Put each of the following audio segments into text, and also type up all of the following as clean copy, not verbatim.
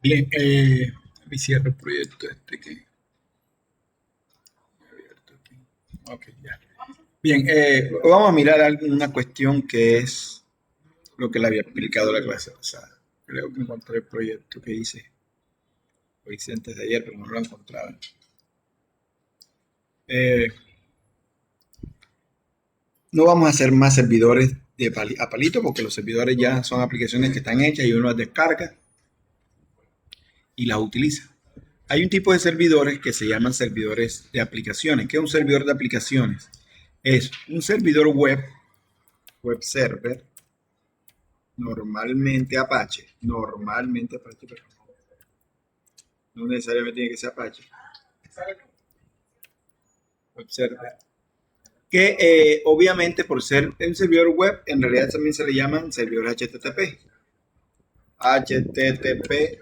Bien, y cierro el proyecto este que he abierto aquí. Ok, ya. Bien, vamos a mirar una cuestión que es lo que le había explicado la clase pasada. Creo que encontré el proyecto que lo hice antes de ayer, pero no lo encontraba. Eh, no vamos a hacer más servidores a palito porque los servidores ya son aplicaciones que están hechas y uno las descarga y las utiliza. Hay un tipo de servidores que se llaman servidores de aplicaciones. ¿Qué es un servidor de aplicaciones? Es un servidor web server, normalmente Apache, pero no necesariamente tiene que ser Apache, web server, que obviamente por ser un servidor web, en realidad también se le llaman servidores HTTP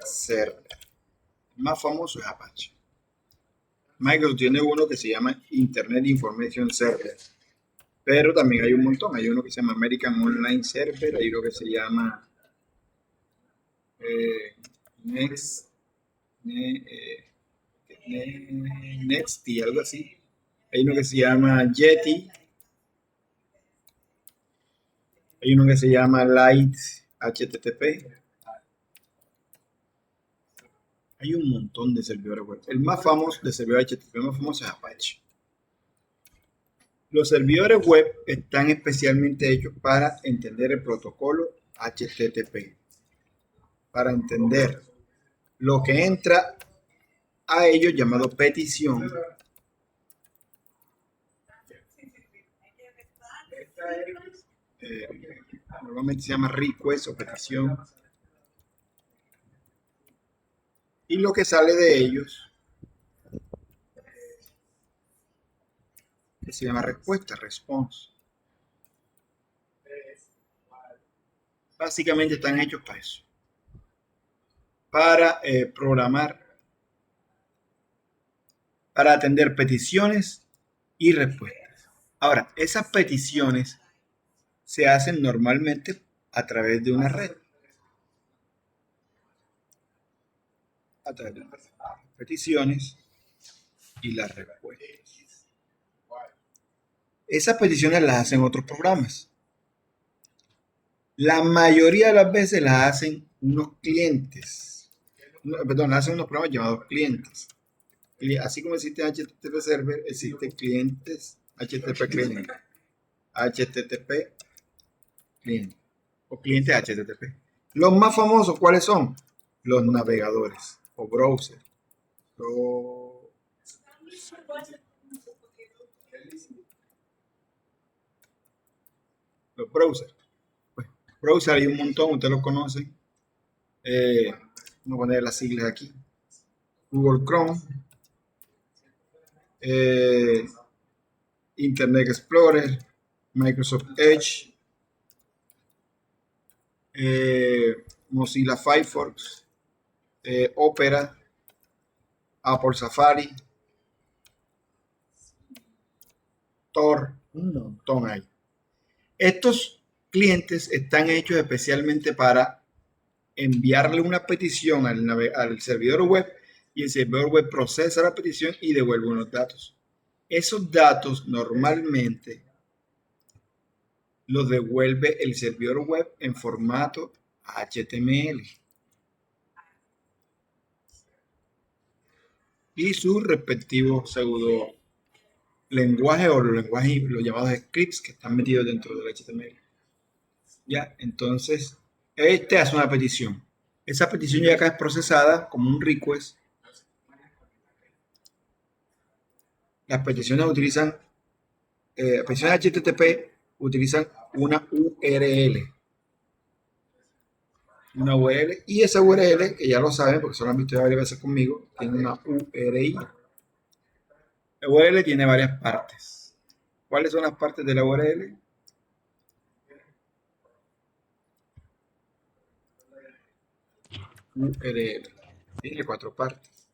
server. El más famoso es Apache. Microsoft tiene uno que se llama Internet Information Server, pero también hay un montón. Hay uno que se llama American Online Server, hay uno que se llama eh, Next, Nexty, algo así. Hay uno que se llama Yeti, hay uno que se llama Light HTTP. Hay un montón de servidores web. El más famoso de servidor HTTP más famoso es Apache. Los servidores web están especialmente hechos para entender el protocolo HTTP, para entender lo que entra a ellos llamado petición. Normalmente se llama request o petición. Y lo que sale de ellos, que se llama respuesta, response. Básicamente están hechos para eso. Para programar, para atender peticiones y respuestas. Ahora, esas peticiones se hacen normalmente a través de una red. A través de las peticiones y las respuestas. Esas peticiones las hacen otros programas. La mayoría de las veces las hacen unos clientes. Perdón, las hacen unos programas llamados clientes. Y así como existe HTTP Server, existen clientes HTTP Client, HTTP Client o clientes HTTP. Los más famosos, ¿cuáles son? Los navegadores o browsers. Los browsers. Pues, browser hay un montón, ustedes los conocen. Vamos a poner las siglas aquí. Google Chrome, Internet Explorer, Microsoft Edge, Mozilla Firefox, Opera, Apple Safari, Tor, un montón hay. Estos clientes están hechos especialmente para enviarle una petición al servidor web y el servidor web procesa la petición y devuelve unos datos. Esos datos normalmente los devuelve el servidor web en formato HTML y su respectivo pseudo lenguaje o los lenguajes, los llamados scripts que están metidos dentro del HTML. Ya, entonces, este hace una petición. Esa petición ya acá es procesada como un request. Las peticiones utilizan, peticiones HTTP utilizan una URL. Una URL y esa URL, que ya lo saben porque solo han visto ya varias veces conmigo, tiene una URI. La URL tiene varias partes. ¿Cuáles son las partes de la URL? URL. Tiene 4 partes.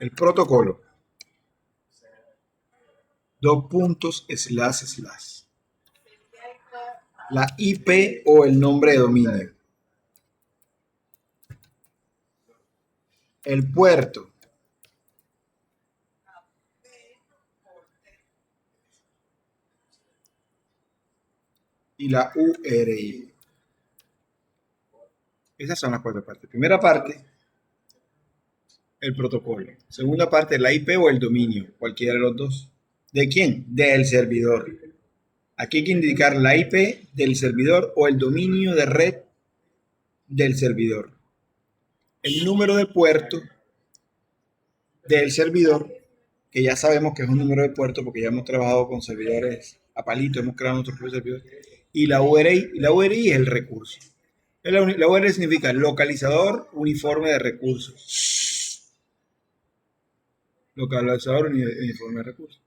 El protocolo. Dos puntos, slash, slash. la IP o el nombre de dominio. El puerto. Y la URI. Esas son las cuatro partes. Primera parte, el protocolo. Segunda parte, la IP o el dominio, cualquiera de los dos. ¿De quién? Del servidor. Aquí hay que indicar la IP del servidor o el dominio de red del servidor. El número de puerto del servidor, que ya sabemos que es un número de puerto porque ya hemos trabajado con servidores a palito, hemos creado nuestros propios servidores. Y la URI, es el recurso. La URL significa localizador uniforme de recursos. Localizador uniforme de recursos.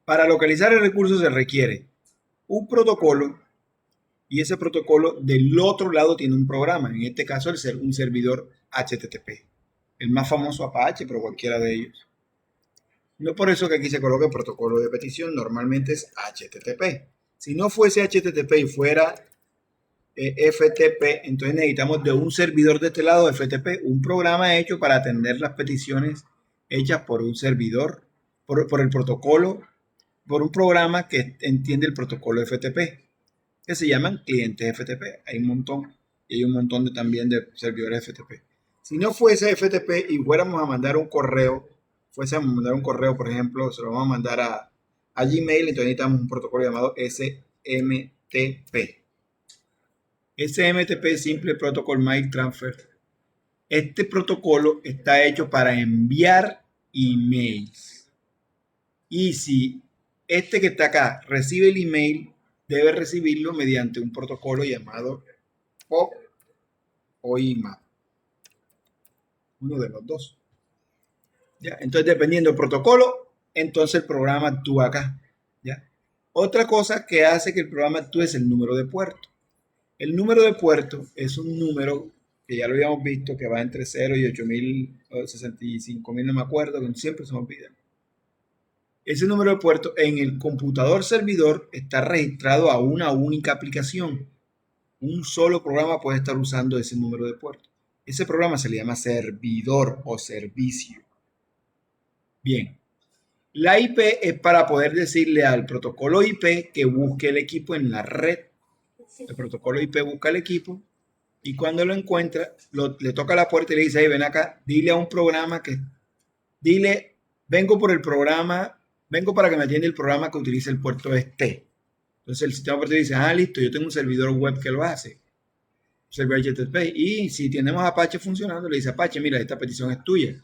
Para localizar el recurso se requiere un protocolo y ese protocolo del otro lado tiene un programa. En este caso, un servidor HTTP. El más famoso Apache, pero cualquiera de ellos. No por eso que aquí se coloca el protocolo de petición, normalmente es HTTP. Si no fuese HTTP y fuera FTP, entonces necesitamos de un servidor de este lado, FTP, un programa hecho para atender las peticiones hechas por un servidor, por el protocolo, por un programa que entiende el protocolo FTP, que se llaman clientes FTP. Hay un montón, y hay un montón también de servidores FTP. Si no fuese FTP y fuéramos a mandar un correo, por ejemplo, se lo vamos a mandar a Gmail, entonces necesitamos un protocolo llamado SMTP. SMTP, Simple Protocol Mail Transfer. Este protocolo está hecho para enviar emails. Y si este que está acá recibe el email, debe recibirlo mediante un protocolo llamado POP o IMAP. Uno de los dos. ¿Ya? Entonces, dependiendo del protocolo, entonces el programa actúa acá. ¿Ya? Otra cosa que hace que el programa actúe es el número de puerto. El número de puerto es un número que ya lo habíamos visto, que va entre 0 y 8000, 65.000, no me acuerdo, que siempre se me olvida. Ese número de puerto en el computador servidor está registrado a una única aplicación. Un solo programa puede estar usando ese número de puerto. Ese programa se le llama servidor o servicio. Bien, la IP es para poder decirle al protocolo IP que busque el equipo en la red. El protocolo IP busca el equipo y cuando lo encuentra, le toca la puerta y le dice, hey, ven acá, dile a un programa vengo por el programa, vengo para que me atienda el programa que utilice el puerto este. Entonces el sistema operativo dice, listo, yo tengo un servidor web que lo hace. Servidor HTTP. Y si tenemos Apache funcionando, le dice Apache, mira, esta petición es tuya.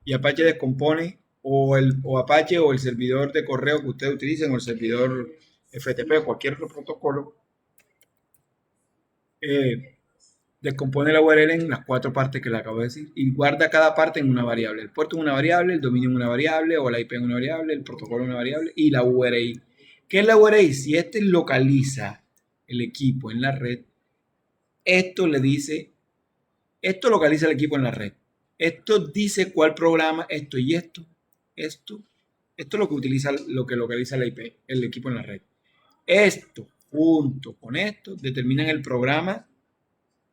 Y Apache descompone o Apache o el servidor de correo que ustedes utilicen o el servidor FTP o cualquier otro protocolo descompone la URL en las cuatro partes que le acabo de decir y guarda cada parte en una variable. El puerto en una variable, el dominio en una variable o la IP en una variable, el protocolo en una variable y la URI. ¿Qué es la URI? Si este localiza el equipo en la red, esto localiza el equipo en la red. Esto dice cuál programa, esto y esto es lo que localiza la IP, el equipo en la red. Esto, junto con esto, determinan el programa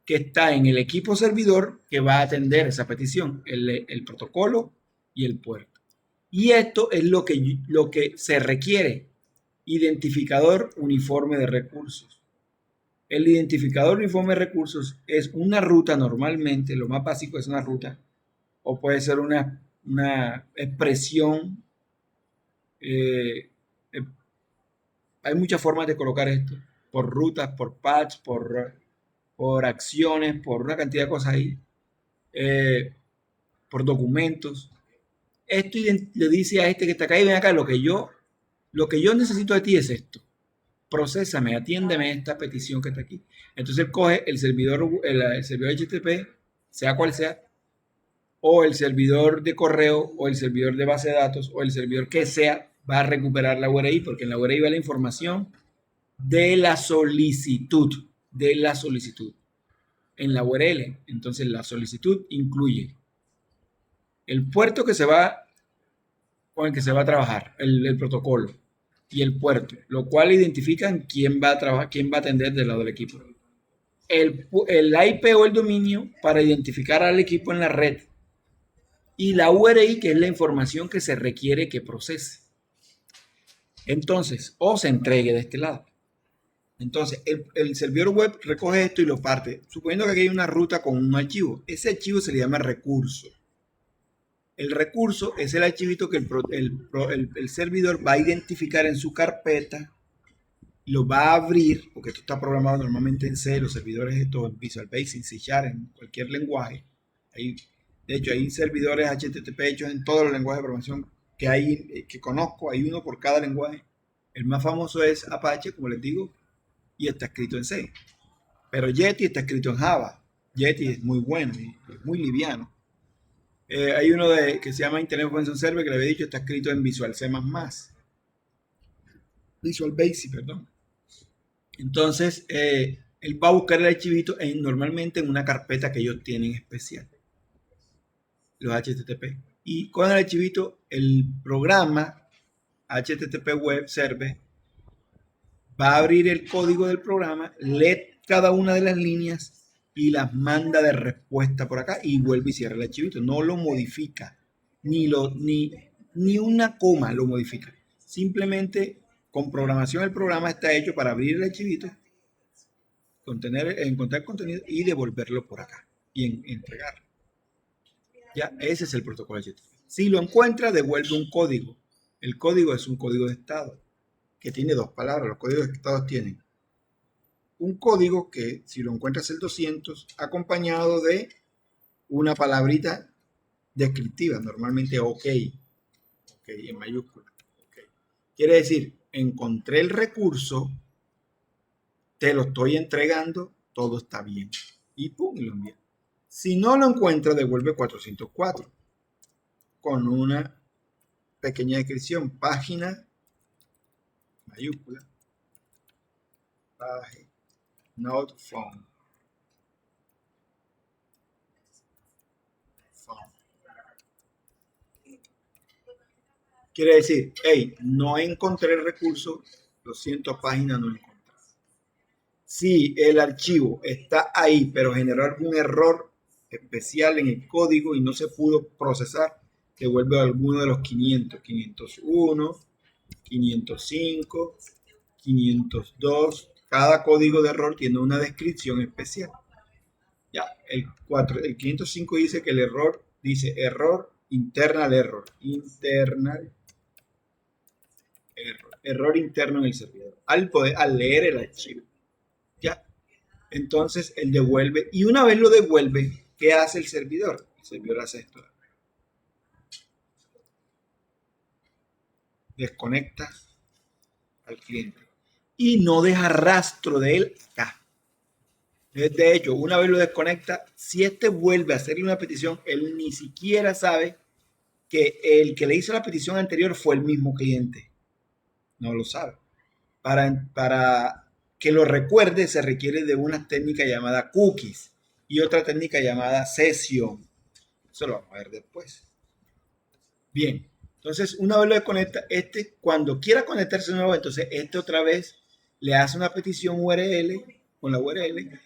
que está en el equipo servidor que va a atender esa petición, el protocolo y el puerto. Y esto es lo que se requiere, identificador uniforme de recursos. El identificador uniforme de recursos es una ruta normalmente, lo más básico es una ruta, o puede ser una expresión. Hay muchas formas de colocar esto, por rutas, por paths, por acciones, por una cantidad de cosas ahí, por documentos. Esto le dice a este que está acá, y ven acá, lo que yo necesito de ti es esto. Procésame, atiéndeme esta petición que está aquí. Entonces él coge el servidor HTTP, sea cual sea, o el servidor de correo, o el servidor de base de datos, o el servidor que sea, va a recuperar la URI, porque en la URI va la información de la solicitud, en la URL. Entonces la solicitud incluye el puerto con el que se va a trabajar, el protocolo, y el puerto, lo cual identifican quién va a trabajar, quién va a atender del lado del equipo. El IP o el dominio para identificar al equipo en la red y la URI, que es la información que se requiere que procese. Entonces, o se entregue de este lado. Entonces, el servidor web recoge esto y lo parte. Suponiendo que aquí hay una ruta con un archivo. Ese archivo se le llama recurso. El recurso es el archivito que el servidor va a identificar en su carpeta, lo va a abrir, porque esto está programado normalmente en C, los servidores estos en Visual Basic, C Sharp, en cualquier lenguaje. De hecho, hay servidores HTTP hechos en todos los lenguajes de programación que conozco, hay uno por cada lenguaje. El más famoso es Apache, como les digo, y está escrito en C. Pero Yeti está escrito en Java. Yeti es muy bueno y es muy liviano. Hay uno que se llama Internet Open Server, que le había dicho, está escrito en Visual C++. Visual Basic, perdón. Entonces, él va a buscar el archivito normalmente en una carpeta que ellos tienen especial, los HTTP. Y con el archivito, el programa HTTP Web Server va a abrir el código del programa, lee cada una de las líneas y las manda de respuesta por acá y vuelve y cierra el archivito. No lo modifica, ni una coma lo modifica. Simplemente con programación el programa está hecho para abrir el archivito, encontrar contenido y devolverlo por acá y entregarlo. Ya, ese es el protocolo HTTP. Si lo encuentra, devuelve un código. El código es un código de estado que tiene dos palabras. Los códigos de estado tienen un código que, si lo encuentras el 200, acompañado de una palabrita descriptiva, normalmente OK en mayúscula. Okay. Quiere decir, encontré el recurso, te lo estoy entregando, todo está bien. Y pum, y lo envía. Si no lo encuentra, devuelve 404 con una pequeña descripción. Página, mayúscula, página, not found. Quiere decir, hey, no encontré el recurso, lo siento, página no encontré. Si el archivo está ahí, pero generó algún error especial en el código y no se pudo procesar, devuelve alguno de los 500, 501, 505, 502. Cada código de error tiene una descripción especial. Ya, el 505 dice que el error, dice error, internal error interno en el servidor, al leer el archivo. Ya, entonces él devuelve, y una vez lo devuelve, ¿qué hace el servidor? El servidor hace esto. Desconecta al cliente y no deja rastro de él acá. De hecho, una vez lo desconecta, si este vuelve a hacerle una petición, él ni siquiera sabe que el que le hizo la petición anterior fue el mismo cliente. No lo sabe. Para que lo recuerde, se requiere de una técnica llamada cookies y otra técnica llamada session. Eso lo vamos a ver después. Bien, entonces una vez lo desconecta, cuando quiera conectarse de nuevo, entonces otra vez le hace una petición URL con la URL,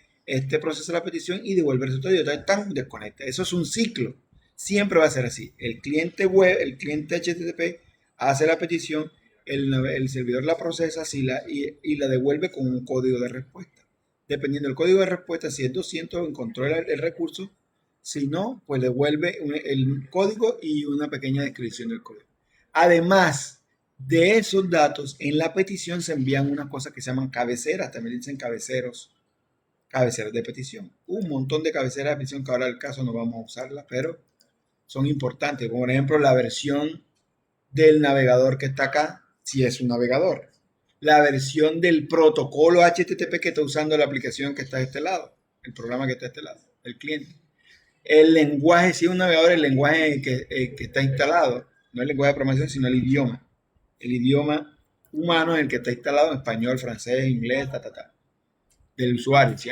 procesa la petición y devuelve el resultado y otra vez desconecta. Eso es un ciclo. Siempre va a ser así. El cliente web, el cliente HTTP hace la petición, el servidor la procesa y la devuelve con un código de respuesta. Dependiendo del código de respuesta, si es 200, encontró el recurso. Si no, pues devuelve el código y una pequeña descripción del código. Además de esos datos, en la petición se envían unas cosas que se llaman cabeceras, también dicen cabeceras de petición. Un montón de cabeceras de petición que ahora el caso no vamos a usarlas, pero son importantes. Como por ejemplo la versión del navegador que está acá, si es un navegador. La versión del protocolo HTTP que está usando la aplicación que está de este lado, el programa que está de este lado, el cliente. El lenguaje, si es un navegador, el lenguaje que está instalado, no el lenguaje de programación, sino el idioma. El idioma humano en el que está instalado, en español, francés, inglés, del usuario. ¿Sí?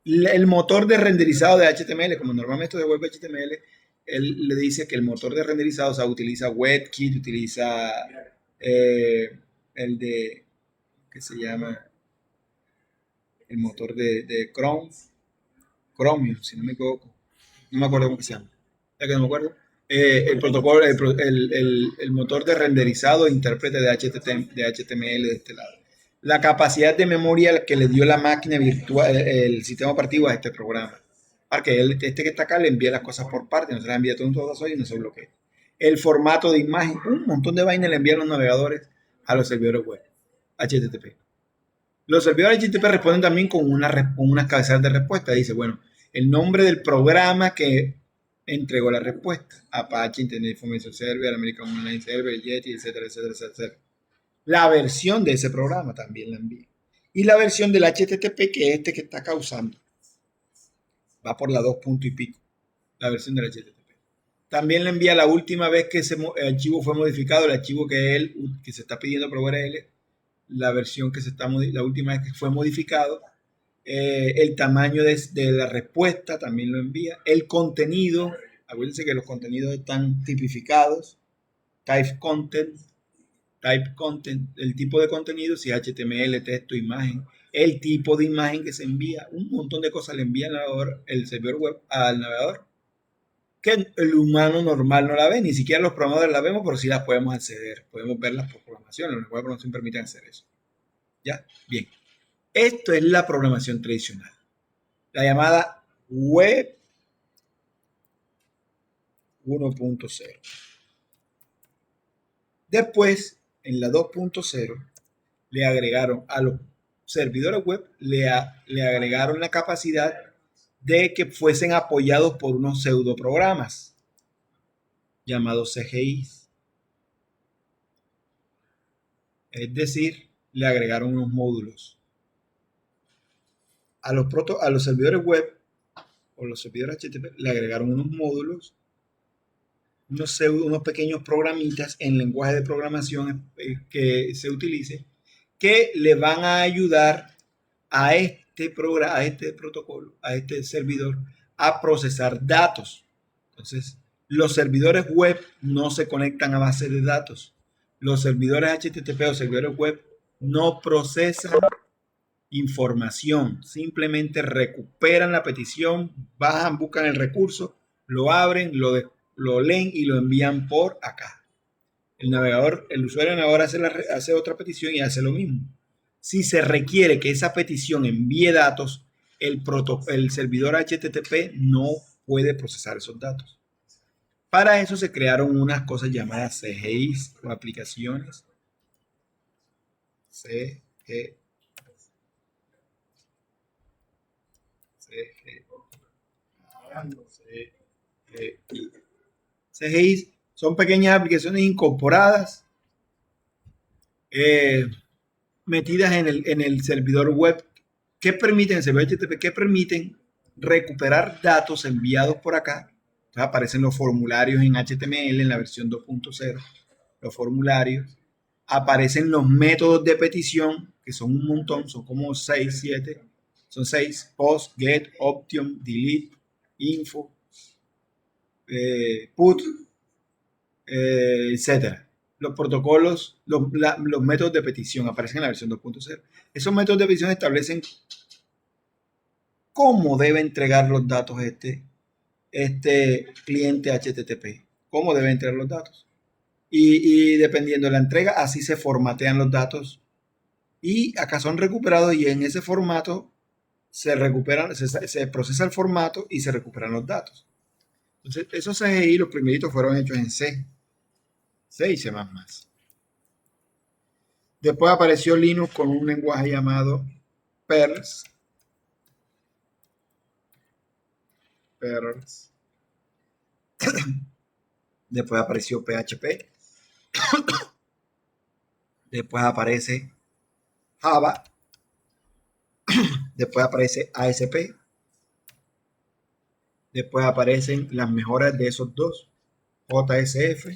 El motor de renderizado de HTML, como normalmente esto devuelve HTML, él le dice que el motor de renderizado, o sea, utiliza WebKit, utiliza el de, ¿qué se llama? El motor de Chrome, Chromium, si no me equivoco. No me acuerdo cómo se llama. ¿Ya que no me acuerdo? El protocolo, el motor de renderizado e intérprete de HTML de este lado. La capacidad de memoria que le dio la máquina virtual, el sistema operativo a este programa. Para que este que está acá le envíe las cosas por partes, no se las envía todo un todo y no se bloquee. El formato de imagen, un montón de vainas le envían los navegadores a los servidores web, HTTP. Los servidores HTTP responden también con unas cabeceras de respuesta. Dice, bueno, el nombre del programa que entregó la respuesta. Apache, Internet Information Server, American Online Server, Yeti, etcétera, etcétera, etcétera. La versión de ese programa también la envía. Y la versión del HTTP, que es este que está causando. Va por la 2 punto y pico. La versión del HTTP. También le envía la última vez que ese archivo fue modificado, el archivo que se está pidiendo por URL, la versión que la última vez que fue modificado, el tamaño de la respuesta también lo envía, el contenido, acuérdense que los contenidos están tipificados, type content, el tipo de contenido, si es HTML, texto, imagen, el tipo de imagen que se envía, un montón de cosas le envía el servidor web al navegador, que el humano normal no la ve, ni siquiera los programadores la vemos, pero sí las podemos acceder, podemos verlas por programación, los lenguajes de programación permiten hacer eso. ¿Ya? Bien. Esto es la programación tradicional, la llamada Web 1.0. Después, en la 2.0, le agregaron a los servidores web, le agregaron la capacidad de que fuesen apoyados por unos pseudoprogramas llamados CGIs. Es decir, le agregaron unos módulos. A los servidores web o los servidores HTTP le agregaron unos módulos, unos pequeños programitas en lenguaje de programación que se utilice, que le van a ayudar a este programa, a este protocolo, a este servidor, a procesar datos. Entonces, los servidores web no se conectan a base de datos. Los servidores HTTP o servidores web no procesan información, simplemente recuperan la petición, bajan, buscan el recurso, lo abren, lo leen y lo envían por acá. El usuario ahora hace otra petición y hace lo mismo. Si se requiere que esa petición envíe datos, el servidor HTTP no puede procesar esos datos. Para eso se crearon unas cosas llamadas CGIs o aplicaciones. CGI. CGI son pequeñas aplicaciones incorporadas metidas en el servidor web que permiten, el servidor HTTP, que permiten recuperar datos enviados por acá. Entonces aparecen los formularios en HTML en la versión 2.0, los formularios. Aparecen los métodos de petición, que son un montón, son como 6, 7. Son 6: post, get, option, delete, info, put, etcétera. Los protocolos, los métodos de petición aparecen en la versión 2.0. Esos métodos de petición establecen cómo debe entregar los datos este cliente HTTP. Cómo debe entregar los datos. Y dependiendo de la entrega, así se formatean los datos. Y acá son recuperados y en ese formato se procesa el formato y se recuperan los datos. Entonces, esos CGI, los primeritos fueron hechos en C y C++. Después apareció Linux con un lenguaje llamado Perls. Después apareció PHP. Después aparece Java. Después aparece ASP. Después aparecen las mejoras de esos dos, JSF.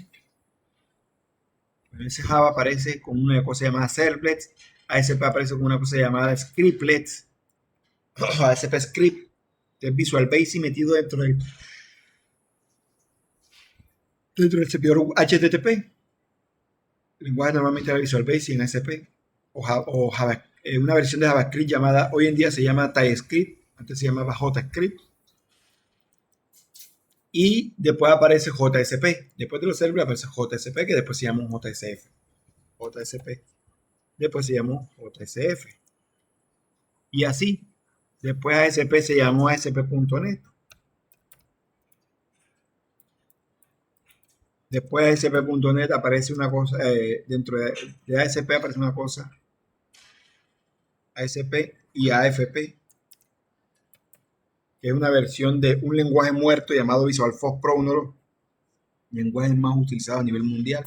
Ese Java aparece con una cosa llamada Servlets. ASP aparece con una cosa llamada Scriptlets. ASP Script, que es Visual Basic metido dentro del servidor HTTP. lenguaje normalmente era Visual Basic en ASP, o una versión de JavaScript llamada, hoy en día se llama TypeScript, antes se llamaba JScript, y después aparece JSP. Después de los servers aparece JSP, que después se llama un JSF. JSP. Después se llamó JSF. Y así. Después ASP se llamó ASP.NET. Después de ASP.NET aparece una cosa, dentro de ASP aparece una cosa, ASP y AFP, que es una versión de un lenguaje muerto llamado Visual Fox Pro, uno de los lenguajes más utilizados a nivel mundial.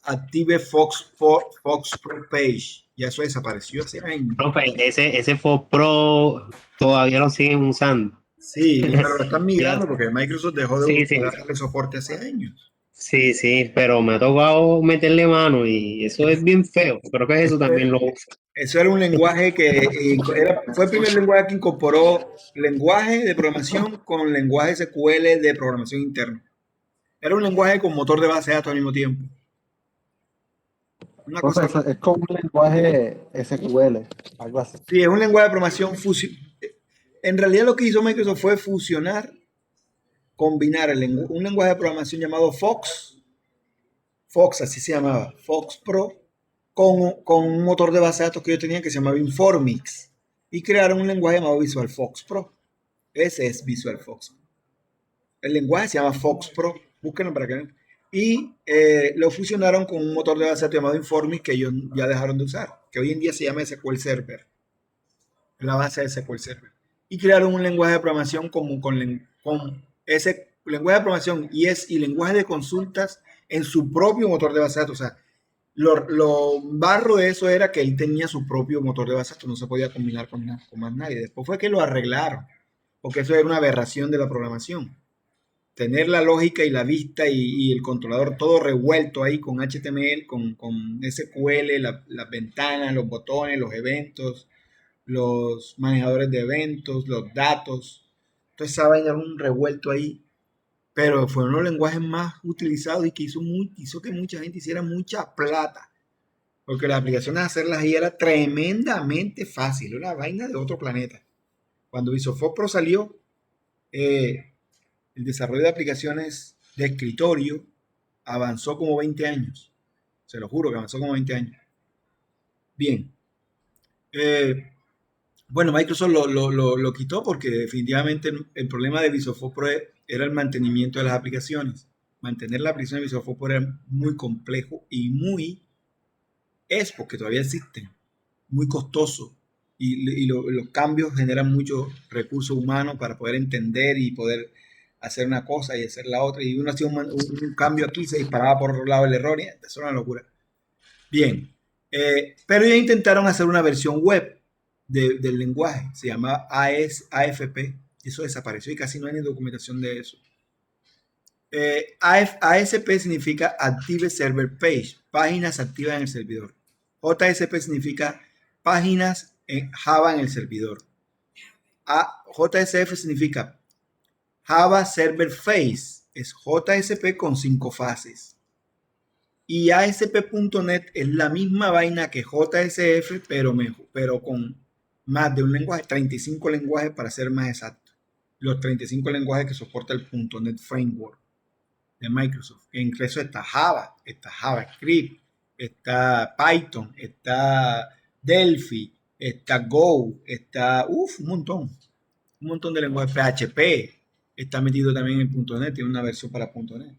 Active Fox Pro Page, ya eso desapareció hace años. Profe, ese Fox Pro todavía lo siguen usando. Sí, pero lo están Ya, migrando porque Microsoft dejó sí, de sí, darle soporte hace años. sí, sí, pero me ha tocado meterle mano y eso es bien feo. Creo que eso también lo usa. Eso era un lenguaje que fue el primer lenguaje que incorporó lenguaje de programación con lenguaje SQL de programación interna. Era un lenguaje con motor de base de datos al mismo tiempo. Una cosa, Profe, es como un lenguaje SQL, algo así. sí, es un lenguaje de programación En realidad lo que hizo Microsoft fue fusionar, combinar un lenguaje de programación llamado Fox así se llamaba, Fox Pro, con un motor de base de datos que yo tenía que se llamaba Informix. Y crearon un lenguaje llamado Visual Fox Pro. Ese es Visual Fox. El lenguaje se llama Fox Pro. Búsquenlo para que vean. Y lo fusionaron con un motor de base de datos llamado Informix que ellos ya dejaron de usar, que hoy en día se llama SQL Server. La base de SQL Server. Y crearon un lenguaje de programación con ese lenguaje de programación y lenguaje de consultas en su propio motor de base de datos. O sea, lo barro de eso era que él tenía su propio motor de base de datos, no se podía combinar con más nadie. Después fue que lo arreglaron, porque eso era una aberración de la programación. Tener la lógica y la vista y el controlador todo revuelto ahí con HTML, con SQL, las ventanas, los botones, los eventos, los manejadores de eventos, los datos. Entonces esa vaina era un revuelto ahí, pero fue uno de los lenguajes más utilizados y que hizo que mucha gente hiciera mucha plata, porque las aplicaciones hacerlas ahí era tremendamente fácil, una vaina de otro planeta. Cuando Visual Pro salió, el desarrollo de aplicaciones de escritorio avanzó como 20 años, se lo juro que avanzó como 20 años. Bien, eh, bueno, Microsoft lo quitó porque definitivamente el problema de Visual Pro era el mantenimiento de las aplicaciones. Mantener la aplicación de Visual Pro era muy complejo y porque todavía existen, muy costoso. Y los cambios generan mucho recurso humano para poder entender y poder hacer una cosa y hacer la otra. Y uno hacía un cambio aquí, se disparaba por otro lado el error y eso es una locura. Bien, pero ya intentaron hacer una versión web del lenguaje, se llama AFP, eso desapareció y casi no hay ni documentación de eso. ASP significa Active Server Page, páginas activas en el servidor. JSP significa páginas en Java en el servidor. JSF significa Java Server Face, es JSP con 5 fases. Y ASP.NET es la misma vaina que JSF, pero con más de un lenguaje, 35 lenguajes para ser más exacto. Los 35 lenguajes que soporta el .NET Framework de Microsoft. En eso está Java, está JavaScript, está Python, está Delphi, está Go, está un montón de lenguajes. PHP está metido también en .NET, tiene una versión para .NET.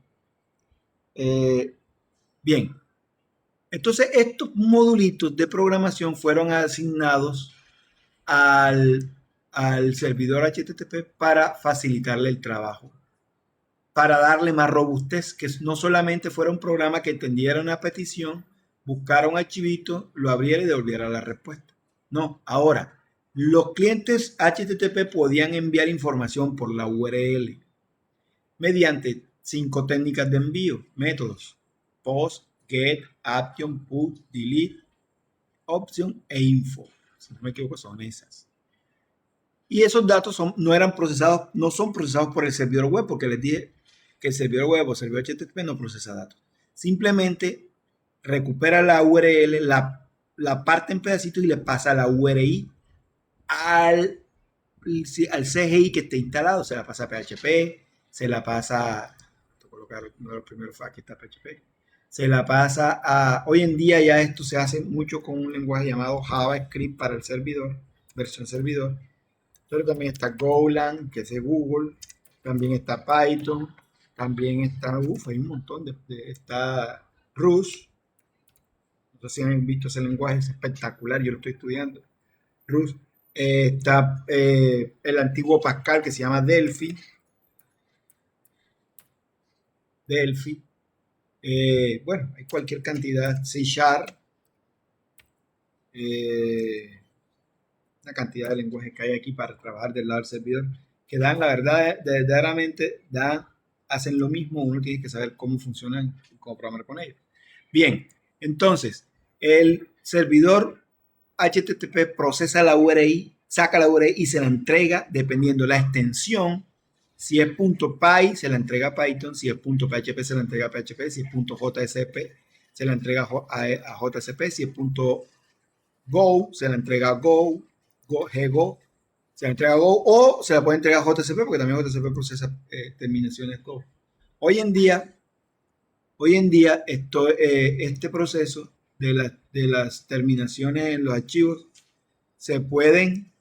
Bien, entonces estos modulitos de programación fueron asignados al servidor HTTP para facilitarle el trabajo, para darle más robustez, que no solamente fuera un programa que entendiera una petición, buscara un archivito, lo abriera y devolviera la respuesta. No, ahora, los clientes HTTP podían enviar información por la URL mediante 5 técnicas de envío, métodos: post, get, action, put, delete, option e info. Si no me equivoco, son esas. Y esos datos no son procesados por el servidor web, porque les dije que el servidor web o el servidor HTTP no procesa datos. Simplemente recupera la URL, la parte en pedacitos y le pasa la URI al CGI que esté instalado. Se la pasa a PHP, se la pasa, voy a colocar uno de los primeros, aquí está PHP, se la pasa a, hoy en día ya esto se hace mucho con un lenguaje llamado JavaScript para el servidor, versión servidor, pero también está Golang, que es de Google, también está Python, también está, hay un montón está Rust. No sé si han visto ese lenguaje, es espectacular, yo lo estoy estudiando. Rust. Está el antiguo Pascal que se llama Delphi. Bueno, hay cualquier cantidad. C#. Una cantidad de lenguajes que hay aquí para trabajar del lado del servidor que dan, la verdad, verdaderamente hacen lo mismo. Uno tiene que saber cómo funcionan y cómo programar con ellos. Bien, entonces, el servidor HTTP procesa la URI, saca la URI y se la entrega dependiendo la extensión. Si es .py, se la entrega a Python. Si es .php, se la entrega a PHP. Si es .jsp, se la entrega a JSP. Si es .go, se la entrega a Go, se la entrega a Go, o se la puede entregar a JSP, porque también JSP procesa terminaciones Go. Hoy en día este proceso de las terminaciones en los archivos se pueden,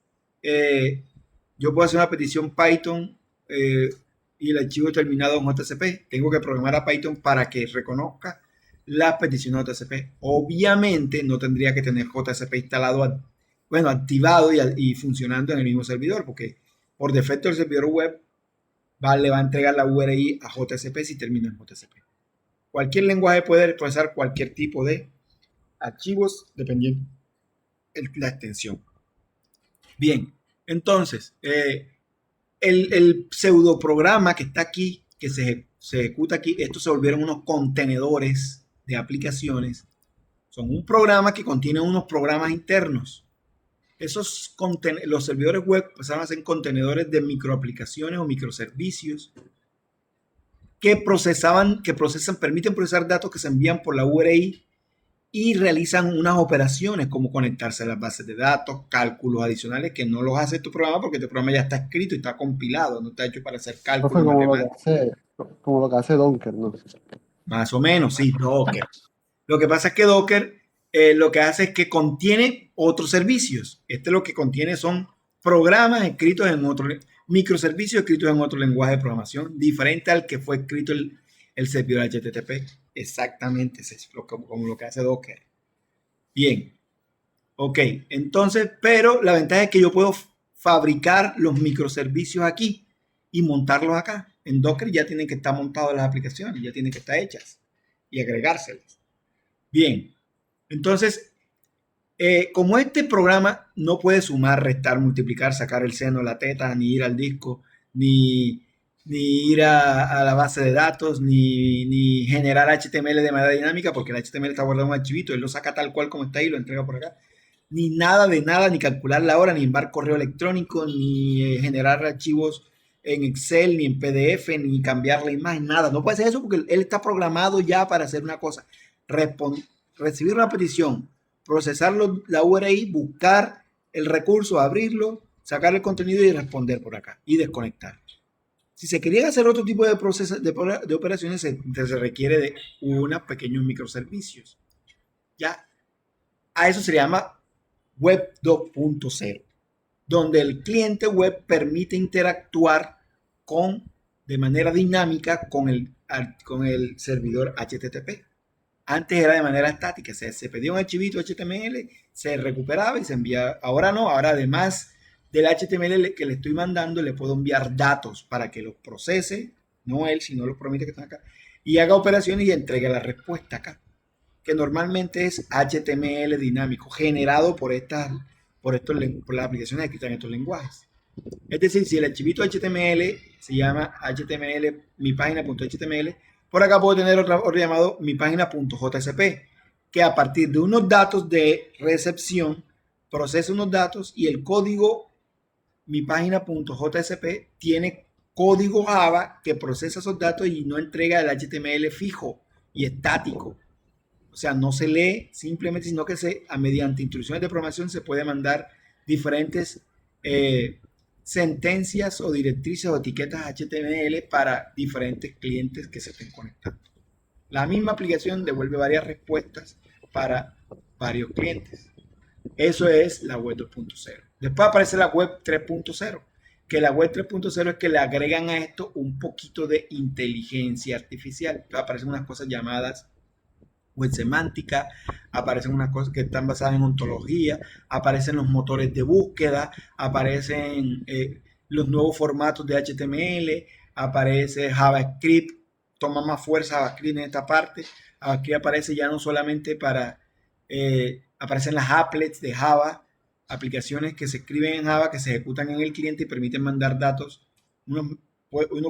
yo puedo hacer una petición Python y el archivo terminado en JCP. Tengo que programar a Python para que reconozca las peticiones de JCP. Obviamente no tendría que tener JCP instalado, activado y funcionando en el mismo servidor, porque por defecto el servidor web le va a entregar la URI a JCP si termina en JCP. Cualquier lenguaje puede procesar cualquier tipo de archivos dependiendo de la extensión. Bien, entonces, el pseudoprograma que está aquí, que se ejecuta aquí, estos se volvieron unos contenedores de aplicaciones. Son un programa que contiene unos programas internos. Los servidores web pasaron a ser contenedores de microaplicaciones o microservicios que permiten procesar datos que se envían por la URI y realizan unas operaciones como conectarse a las bases de datos, cálculos adicionales que no los hace tu programa porque tu programa ya está escrito y está compilado, no está hecho para hacer cálculos matemáticos. Como lo que hace Docker, ¿no? Más o menos, sí, Docker. Lo que pasa es que Docker lo que hace es que contiene otros servicios. Lo que contiene son programas escritos en otro, microservicios escritos en otro lenguaje de programación, diferente al que fue escrito el servidor HTTP. Exactamente, es como lo que hace Docker. Bien, ok, entonces, pero la ventaja es que yo puedo fabricar los microservicios aquí y montarlos acá. En Docker ya tienen que estar montadas las aplicaciones, ya tienen que estar hechas y agregárselas. Bien, entonces, como este programa no puede sumar, restar, multiplicar, sacar el seno, la teta, ni ir al disco, ni ir a la base de datos, ni generar HTML de manera dinámica, porque el HTML está guardado en un archivito, él lo saca tal cual como está y lo entrega por acá. Ni nada de nada, ni calcular la hora, ni enviar correo electrónico, ni generar archivos en Excel, ni en PDF, ni cambiar la imagen, nada. No puede hacer eso porque él está programado ya para hacer una cosa. Recibir una petición, procesar la URI, buscar el recurso, abrirlo, sacar el contenido y responder por acá y desconectar. Si se quería hacer otro tipo de procesos de operaciones, se requiere de unos pequeños microservicios. Ya, a eso se llama Web 2.0, donde el cliente web permite interactuar de manera dinámica con el servidor HTTP. Antes era de manera estática, se pedía un archivito HTML, se recuperaba y se enviaba. Ahora no, ahora además del HTML que le estoy mandando, le puedo enviar datos para que los procese, no él, sino los programas que están acá, y haga operaciones y entregue la respuesta acá, que normalmente es HTML dinámico, generado por las aplicaciones escritas en estos lenguajes. Es decir, si el archivito HTML se llama HTML, mi página.html, por acá puedo tener otro llamado mi página.jsp, que a partir de unos datos de recepción procesa unos datos y el código mi página.jsp tiene código Java que procesa esos datos y no entrega el HTML fijo y estático. O sea, no se lee simplemente, sino que mediante instrucciones de programación se puede mandar diferentes sentencias o directrices o etiquetas HTML para diferentes clientes que se estén conectando. La misma aplicación devuelve varias respuestas para varios clientes. Eso es la web 2.0. Después aparece la web 3.0, que la web 3.0 es que le agregan a esto un poquito de inteligencia artificial. Entonces aparecen unas cosas llamadas web semántica, aparecen unas cosas que están basadas en ontología, aparecen los motores de búsqueda, aparecen los nuevos formatos de HTML, aparece JavaScript, toma más fuerza JavaScript en esta parte. Aquí aparece ya no solamente para, aparecen las applets de Java, aplicaciones que se escriben en Java, que se ejecutan en el cliente y permiten mandar datos. Uno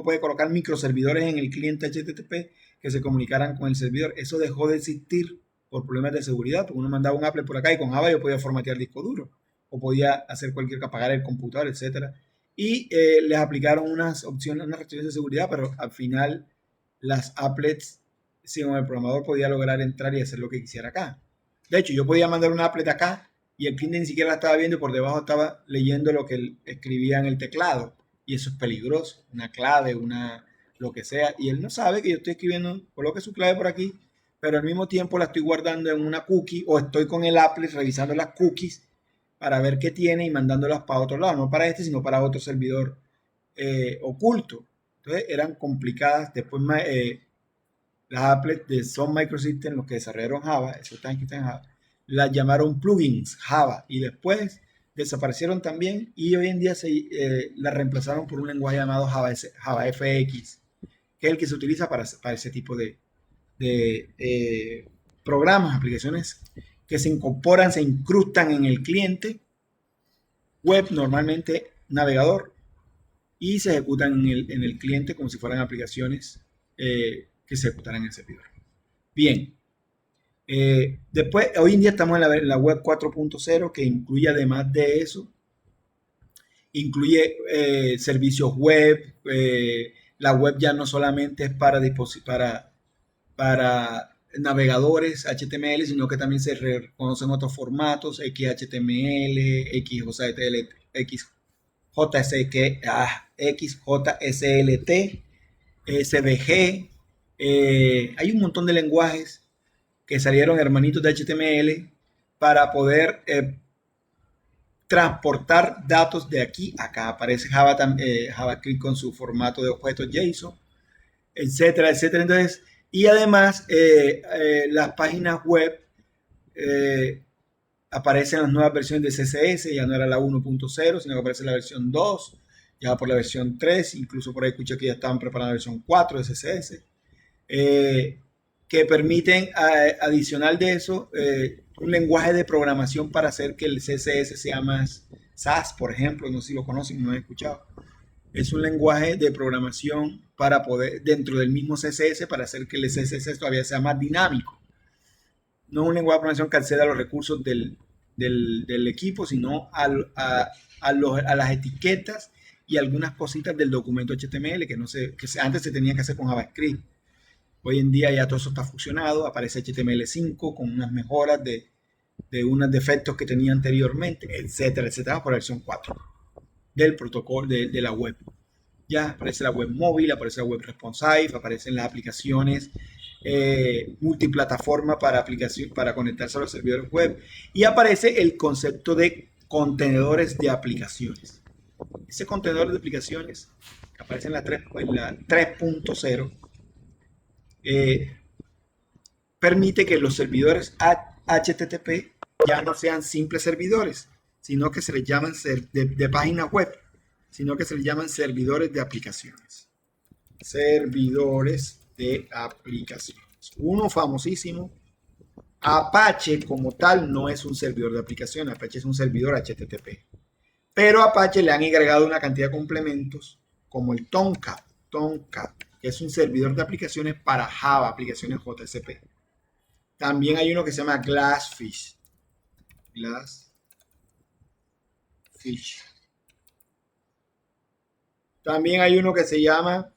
puede colocar microservidores en el cliente HTTP que se comunicaran con el servidor. Eso dejó de existir por problemas de seguridad, porque uno mandaba un applet por acá y con Java yo podía formatear disco duro o podía hacer cualquier, apagar el computador, etcétera. Y les aplicaron unas opciones, unas restricciones de seguridad, pero al final las applets, si el programador podía lograr entrar y hacer lo que quisiera acá. De hecho, yo podía mandar un applet acá y el cliente ni siquiera la estaba viendo y por debajo estaba leyendo lo que él escribía en el teclado. Y eso es peligroso, una clave, lo que sea. Y él no sabe que yo estoy escribiendo, coloque su clave por aquí, pero al mismo tiempo la estoy guardando en una cookie o estoy con el applet revisando las cookies para ver qué tiene y mandándolas para otro lado, no para este, sino para otro servidor oculto. Entonces eran complicadas. Después las applets de Sun Microsystems, los que desarrollaron Java, eso están aquí en Java, las llamaron plugins Java y después desaparecieron también y hoy en día la reemplazaron por un lenguaje llamado JavaFX, que es el que se utiliza para ese tipo de programas, aplicaciones que se incorporan, se incrustan en el cliente web, normalmente navegador, y se ejecutan en el cliente como si fueran aplicaciones que se ejecutaran en el servidor. Bien. Después, hoy en día estamos en la web 4.0, que incluye además de eso, incluye servicios web. La web ya no solamente es para navegadores HTML, sino que también se reconocen otros formatos, XHTML, XJSLT, SVG. Hay un montón de lenguajes que salieron hermanitos de HTML para poder transportar datos de aquí a acá. Aparece JavaScript con su formato de objetos JSON, etcétera, etcétera. Entonces, y además las páginas web aparecen las nuevas versiones de CSS, ya no era la 1.0, sino que aparece la versión 2, ya por la versión 3, incluso por ahí escuché que ya estaban preparando la versión 4 de CSS. Que permiten, adicional de eso, un lenguaje de programación para hacer que el CSS sea más SAS, por ejemplo, no sé si lo conocen, no lo han escuchado. Es un lenguaje de programación para poder, dentro del mismo CSS, para hacer que el CSS todavía sea más dinámico. No es un lenguaje de programación que acceda a los recursos del equipo, sino a las etiquetas y algunas cositas del documento HTML que antes se tenía que hacer con JavaScript. Hoy en día ya todo eso está fusionado, aparece HTML5 con unas mejoras de unos defectos que tenía anteriormente, etcétera, etcétera, por la versión 4 del protocolo de la web. Ya aparece la web móvil, aparece la web responsive, aparecen las aplicaciones multiplataforma para conectarse a los servidores web y aparece el concepto de contenedores de aplicaciones. Ese contenedor de aplicaciones que aparece en la 3.0 permite que los servidores HTTP ya no sean simples servidores, sino que se les llaman de página web, sino que se les llaman servidores de aplicaciones. Servidores de aplicaciones. Uno famosísimo, Apache como tal no es un servidor de aplicaciones, Apache es un servidor HTTP. Pero a Apache le han agregado una cantidad de complementos como el Tomcat, que es un servidor de aplicaciones para Java, aplicaciones JSP. También hay uno que se llama Glassfish. También hay uno que se llama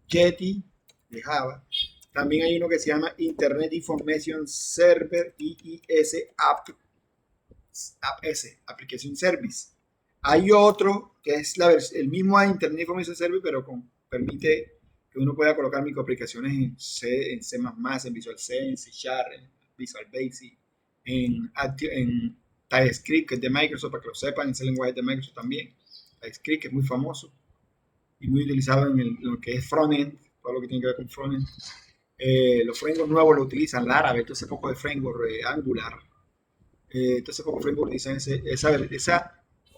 Jetty de Java. También hay uno que se llama Internet Information Server, IIS Application Service. Hay otro que es el mismo Internet Information Service, pero permite que uno pueda colocar microaplicaciones en C, en Visual C, en C Sharp, en Visual Basic, en TypeScript, que es de Microsoft, para que lo sepan, ese lenguaje de Microsoft también. TypeScript, que es muy famoso y muy utilizado en lo que es frontend, todo lo que tiene que ver con frontend. Los frameworks nuevos lo utilizan, Laravel, todo ese poco de framework, Angular, todo ese poco de framework utilizan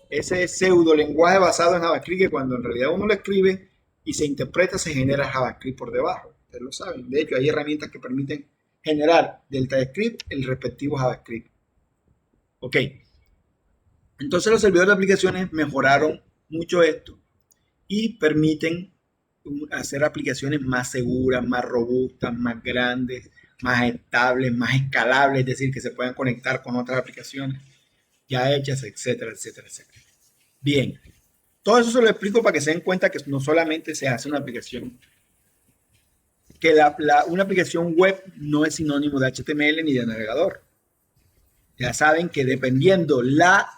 ese pseudo lenguaje basado en JavaScript, que cuando en realidad uno lo escribe y se interpreta, se genera JavaScript por debajo. Ustedes lo saben. De hecho, hay herramientas que permiten generar del TypeScript el respectivo JavaScript. Ok. Entonces los servidores de aplicaciones mejoraron mucho esto y permiten hacer aplicaciones más seguras, más robustas, más grandes, más estables, más escalables, es decir, que se puedan conectar con otras aplicaciones ya hechas, etcétera, etcétera, etcétera. Bien, todo eso se lo explico para que se den cuenta que no solamente se hace una aplicación, que una aplicación web no es sinónimo de HTML ni de navegador. Ya saben que dependiendo la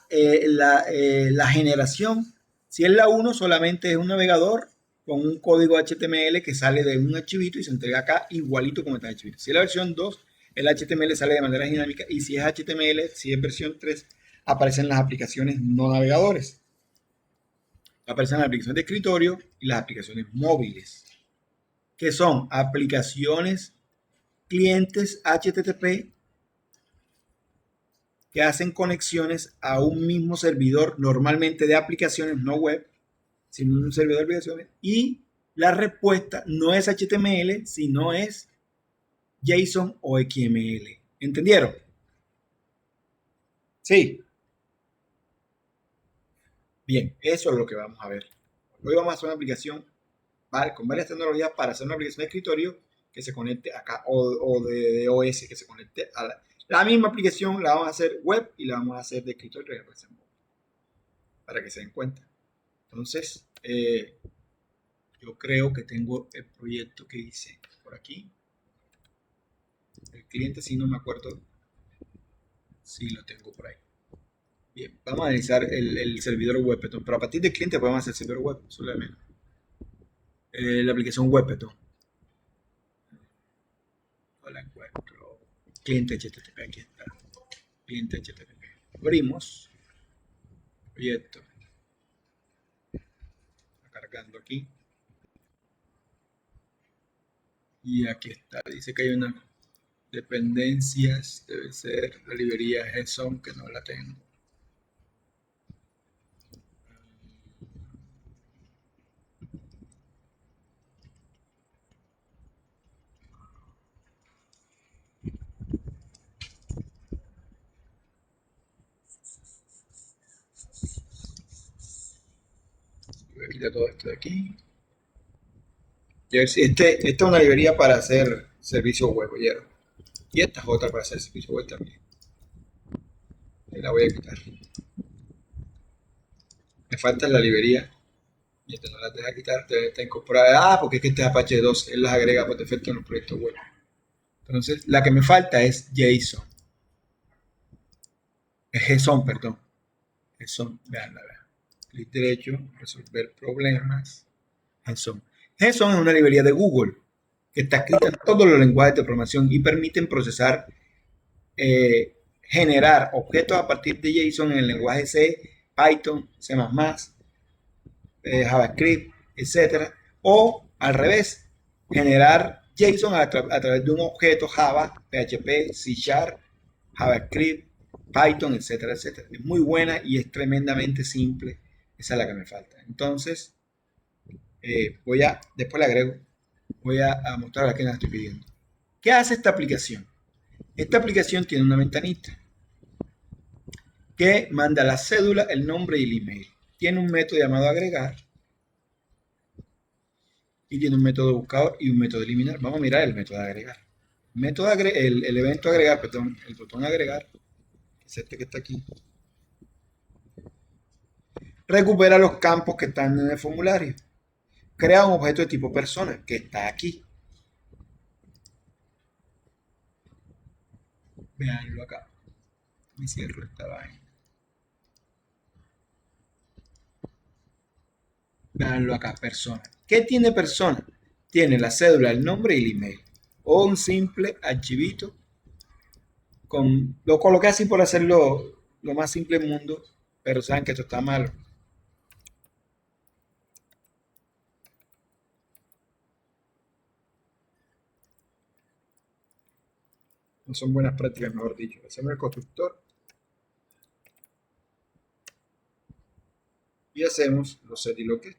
generación, si es la 1 solamente es un navegador con un código HTML que sale de un archivito y se entrega acá igualito como está el archivito. Si es la versión 2, el HTML sale de manera dinámica, y si es HTML, si es versión 3, aparecen las aplicaciones no navegadores. Aparecen las aplicaciones de escritorio y las aplicaciones móviles, que son aplicaciones clientes HTTP que hacen conexiones a un mismo servidor, normalmente de aplicaciones, no web, sino un servidor de aplicaciones, y la respuesta no es HTML, sino es JSON o XML. ¿Entendieron? Sí. Bien, eso es lo que vamos a ver. Hoy vamos a hacer una aplicación con varias tecnologías para hacer una aplicación de escritorio que se conecte acá, o de OS, que se conecte a la misma aplicación. La vamos a hacer web y la vamos a hacer de escritorio, para que se den cuenta. Entonces, yo creo que tengo el proyecto que hice por aquí. El cliente, si no me acuerdo si lo tengo por ahí. Bien, vamos a analizar el servidor web, pero a partir del cliente podemos hacer servidor web, solamente. La aplicación web, no la encuentro. Cliente HTTP, aquí está. Cliente HTTP. Abrimos. Proyecto. Está cargando aquí. Y aquí está. Dice que hay unas dependencias. Debe ser la librería JSON, que no la tengo. Voy a quitar todo esto de aquí. Esta es una librería para hacer servicio web, ¿oyeron? Y esta es otra para hacer servicio web también. La voy a quitar. Me falta la librería. Y esta no la deja quitar, debe estar incorporada. Porque es que este es Apache 2, él las agrega por defecto en los proyectos web. Entonces, la que me falta es JSON. Es JSON, perdón. JSON, vean. Clic derecho, resolver problemas. JSON. JSON es una librería de Google que está escrita en todos los lenguajes de programación y permiten procesar, generar objetos a partir de JSON en el lenguaje C, Python, C++, JavaScript, etcétera, o al revés, generar JSON a través de un objeto Java, PHP, C Sharp, JavaScript, Python, etcétera, etcétera. Es muy buena y es tremendamente simple. Esa es la que me falta. Entonces, después le agrego, voy a mostrar a quién la estoy pidiendo. ¿Qué hace esta aplicación? Esta aplicación tiene una ventanita que manda la cédula, el nombre y el email. Tiene un método llamado agregar y tiene un método buscador y un método eliminar. Vamos a mirar el método de agregar. El evento agregar, perdón, el botón agregar, es este que está aquí. Recupera los campos que están en el formulario. Crea un objeto de tipo persona, que está aquí. Veanlo acá. Me cierro esta vaina. Veanlo acá, persona. ¿Qué tiene persona? Tiene la cédula, el nombre y el email. O un simple archivito. Lo coloqué así por hacerlo lo más simple del mundo, pero saben que esto está malo. No son buenas prácticas, mejor dicho. Hacemos el constructor y hacemos los set y los get.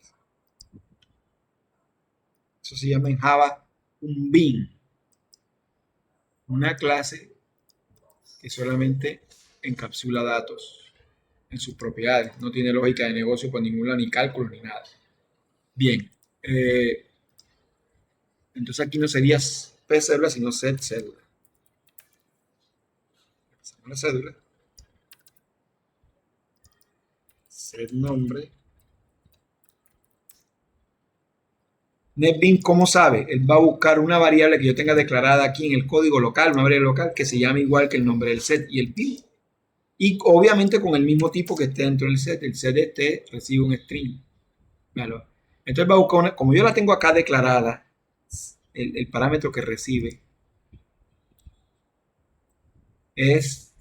Eso se llama en Java un bin, una clase que solamente encapsula datos en sus propiedades. No tiene lógica de negocio por ningún lado, ni cálculo, ni nada. Bien. Entonces aquí no sería p cédula, sino set cédula. Hacemos la cédula. Set nombre. NetBeans, ¿cómo sabe? Él va a buscar una variable que yo tenga declarada aquí en el código local, una variable local que se llame igual que el nombre del set y el bin. Y obviamente con el mismo tipo que esté dentro del set. El set este recibe un string. Véalo. Entonces va a buscar una, como yo la tengo acá declarada, el parámetro que recibe es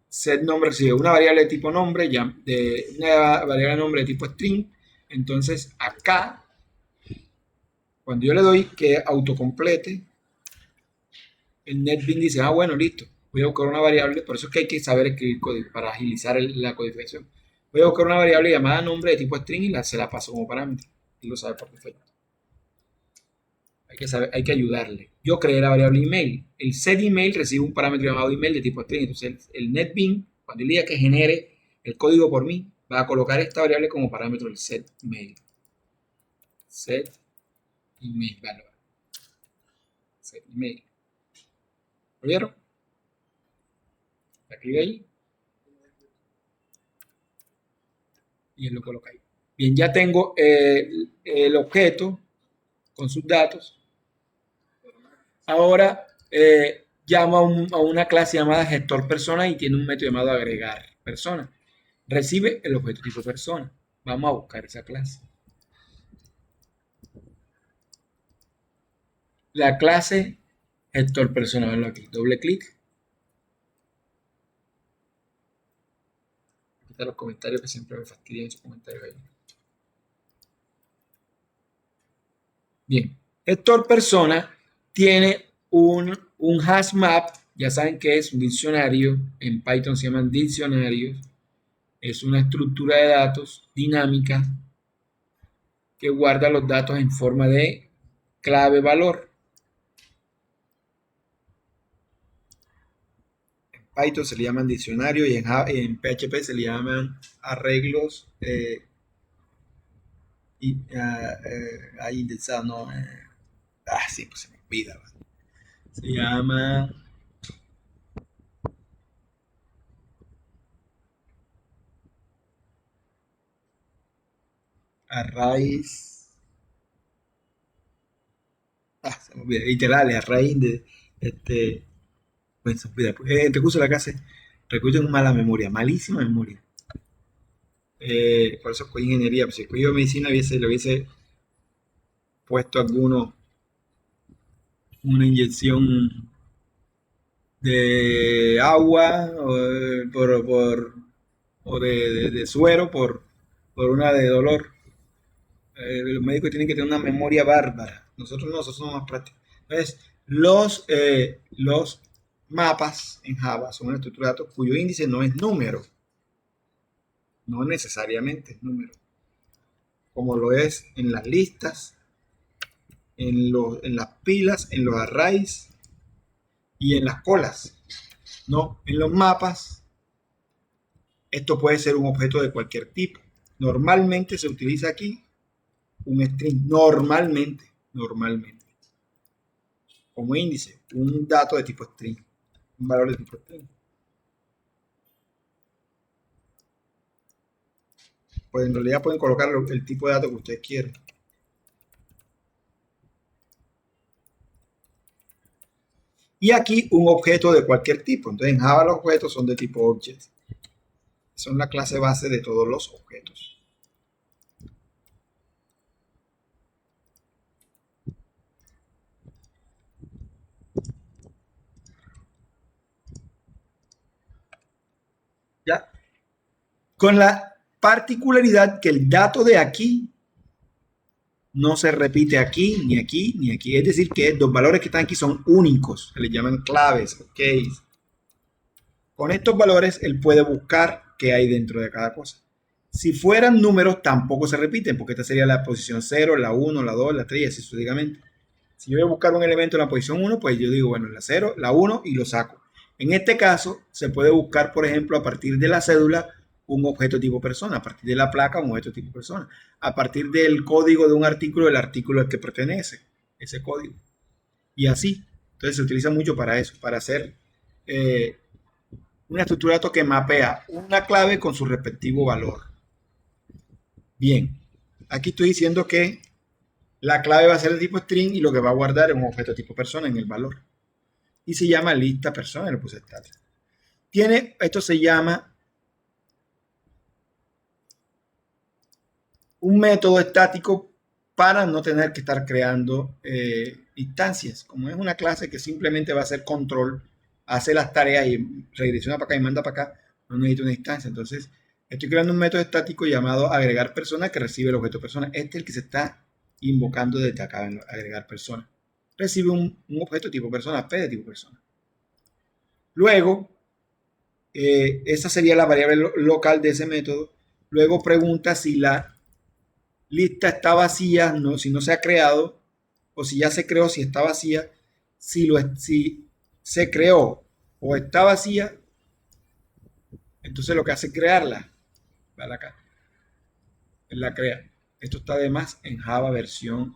set nombre, recibe una variable de tipo nombre, una variable de nombre de tipo string. Entonces acá, cuando yo le doy que autocomplete, el NetBeans dice, ah, bueno, listo, voy a buscar una variable, por eso es que hay que saber escribir código para agilizar la codificación. Voy a buscar una variable llamada nombre de tipo string y se la paso como parámetro. Y lo sabe por defecto. Hay que ayudarle. Yo creé la variable email. El set email recibe un parámetro llamado email de tipo string. Entonces el NetBeans, cuando yo diga que genere el código por mí, va a colocar esta variable como parámetro del set email. Set email valor. Set email. ¿Lo vieron? La escribe ahí. Y lo coloca ahí. Bien, ya tengo el objeto con sus datos. Ahora llamo a una clase llamada gestor persona y tiene un método llamado agregar persona. Recibe el objeto tipo persona. Vamos a buscar esa clase. La clase gestor persona, verlo aquí, doble clic. Quitar los comentarios que siempre me fastidian esos comentarios ahí. Bien, gestor persona tiene un hash map, ya saben que es un diccionario, en Python se llaman diccionarios, es una estructura de datos dinámica que guarda los datos en forma de clave valor. En Python se le llaman diccionario y en PHP se le llaman arreglos indexados, no, sí, pues se me olvida. Se llama arrays. Se me olvida. Literales, a raíz de pues se olvida. En recurso de la clase, recurso en mala memoria, malísima memoria. Por eso escogí ingeniería. Pues si escogí medicina, le hubiese puesto una inyección de agua o de suero por una de dolor. Los médicos tienen que tener una memoria bárbara. Nosotros somos más prácticos. Entonces, los mapas en Java son una estructura de datos cuyo índice no es número. No necesariamente es número. Como lo es en las listas, en las pilas, en los arrays y en las colas. No, en los mapas, esto puede ser un objeto de cualquier tipo. Normalmente se utiliza aquí un string, normalmente, como índice, un dato de tipo string, un valor de tipo string. Pues en realidad pueden colocar el tipo de dato que ustedes quieran. y aquí un objeto de cualquier tipo. Entonces en Java los objetos son de tipo object. Son la clase base de todos los objetos. ¿Ya? Con la particularidad que el dato de aquí no se repite aquí, ni aquí, ni aquí. Es decir, que los valores que están aquí son únicos. Se les llaman claves o keys. Con estos valores, él puede buscar qué hay dentro de cada cosa. Si fueran números, tampoco se repiten, porque esta sería la posición 0, la 1, la 2, la 3 y así sucesivamente. Si yo voy a buscar un elemento en la posición 1, pues yo digo, bueno, la 0, la 1 y lo saco. En este caso, se puede buscar, por ejemplo, a partir de la cédula, un objeto tipo persona, a partir de la placa, un objeto tipo persona, a partir del código de un artículo, el artículo al que pertenece, ese código. Y así. Entonces se utiliza mucho para eso, para hacer una estructura de datos que mapea una clave con su respectivo valor. Bien, aquí estoy diciendo que la clave va a ser de tipo string y lo que va a guardar es un objeto tipo persona en el valor. Y se llama lista persona, le puse tal. Esto se llama un método estático para no tener que estar creando instancias. Como es una clase que simplemente va a hacer control, hace las tareas y regresiona para acá y manda para acá, no necesita una instancia. Entonces, estoy creando un método estático llamado agregar persona que recibe el objeto persona. Este es el que se está invocando desde acá en agregar persona. Recibe un objeto tipo persona, P de tipo persona. Luego, esa sería la variable local de ese método. Luego pregunta si la lista está vacía, no, si no se ha creado, o si ya se creó, si está vacía. Si se creó o está vacía, entonces lo que hace es crearla. Vale acá. Él la crea. Esto está además en Java versión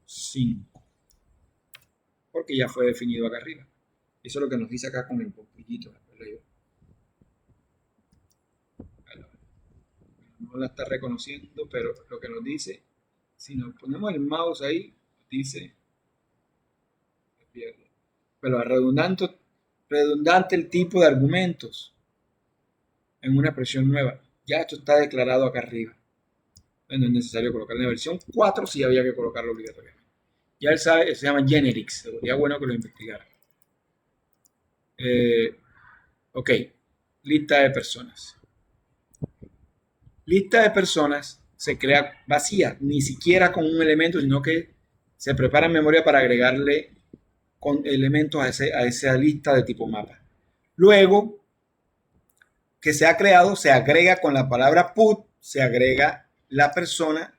5. Porque ya fue definido acá arriba. Eso es lo que nos dice acá con el poquillito. No la está reconociendo, pero lo que nos dice, si nos ponemos el mouse ahí, dice, pero redundante el tipo de argumentos en una expresión nueva. Ya esto está declarado acá arriba. No es necesario colocarlo en la versión 4, si había que colocarlo obligatoriamente. Ya él sabe, se llama generics, sería bueno que lo investigara. Ok, lista de personas. Lista de personas se crea vacía, ni siquiera con un elemento, sino que se prepara en memoria para agregarle con elementos a esa lista de tipo mapa. Luego que se ha creado, se agrega con la palabra put, se agrega la persona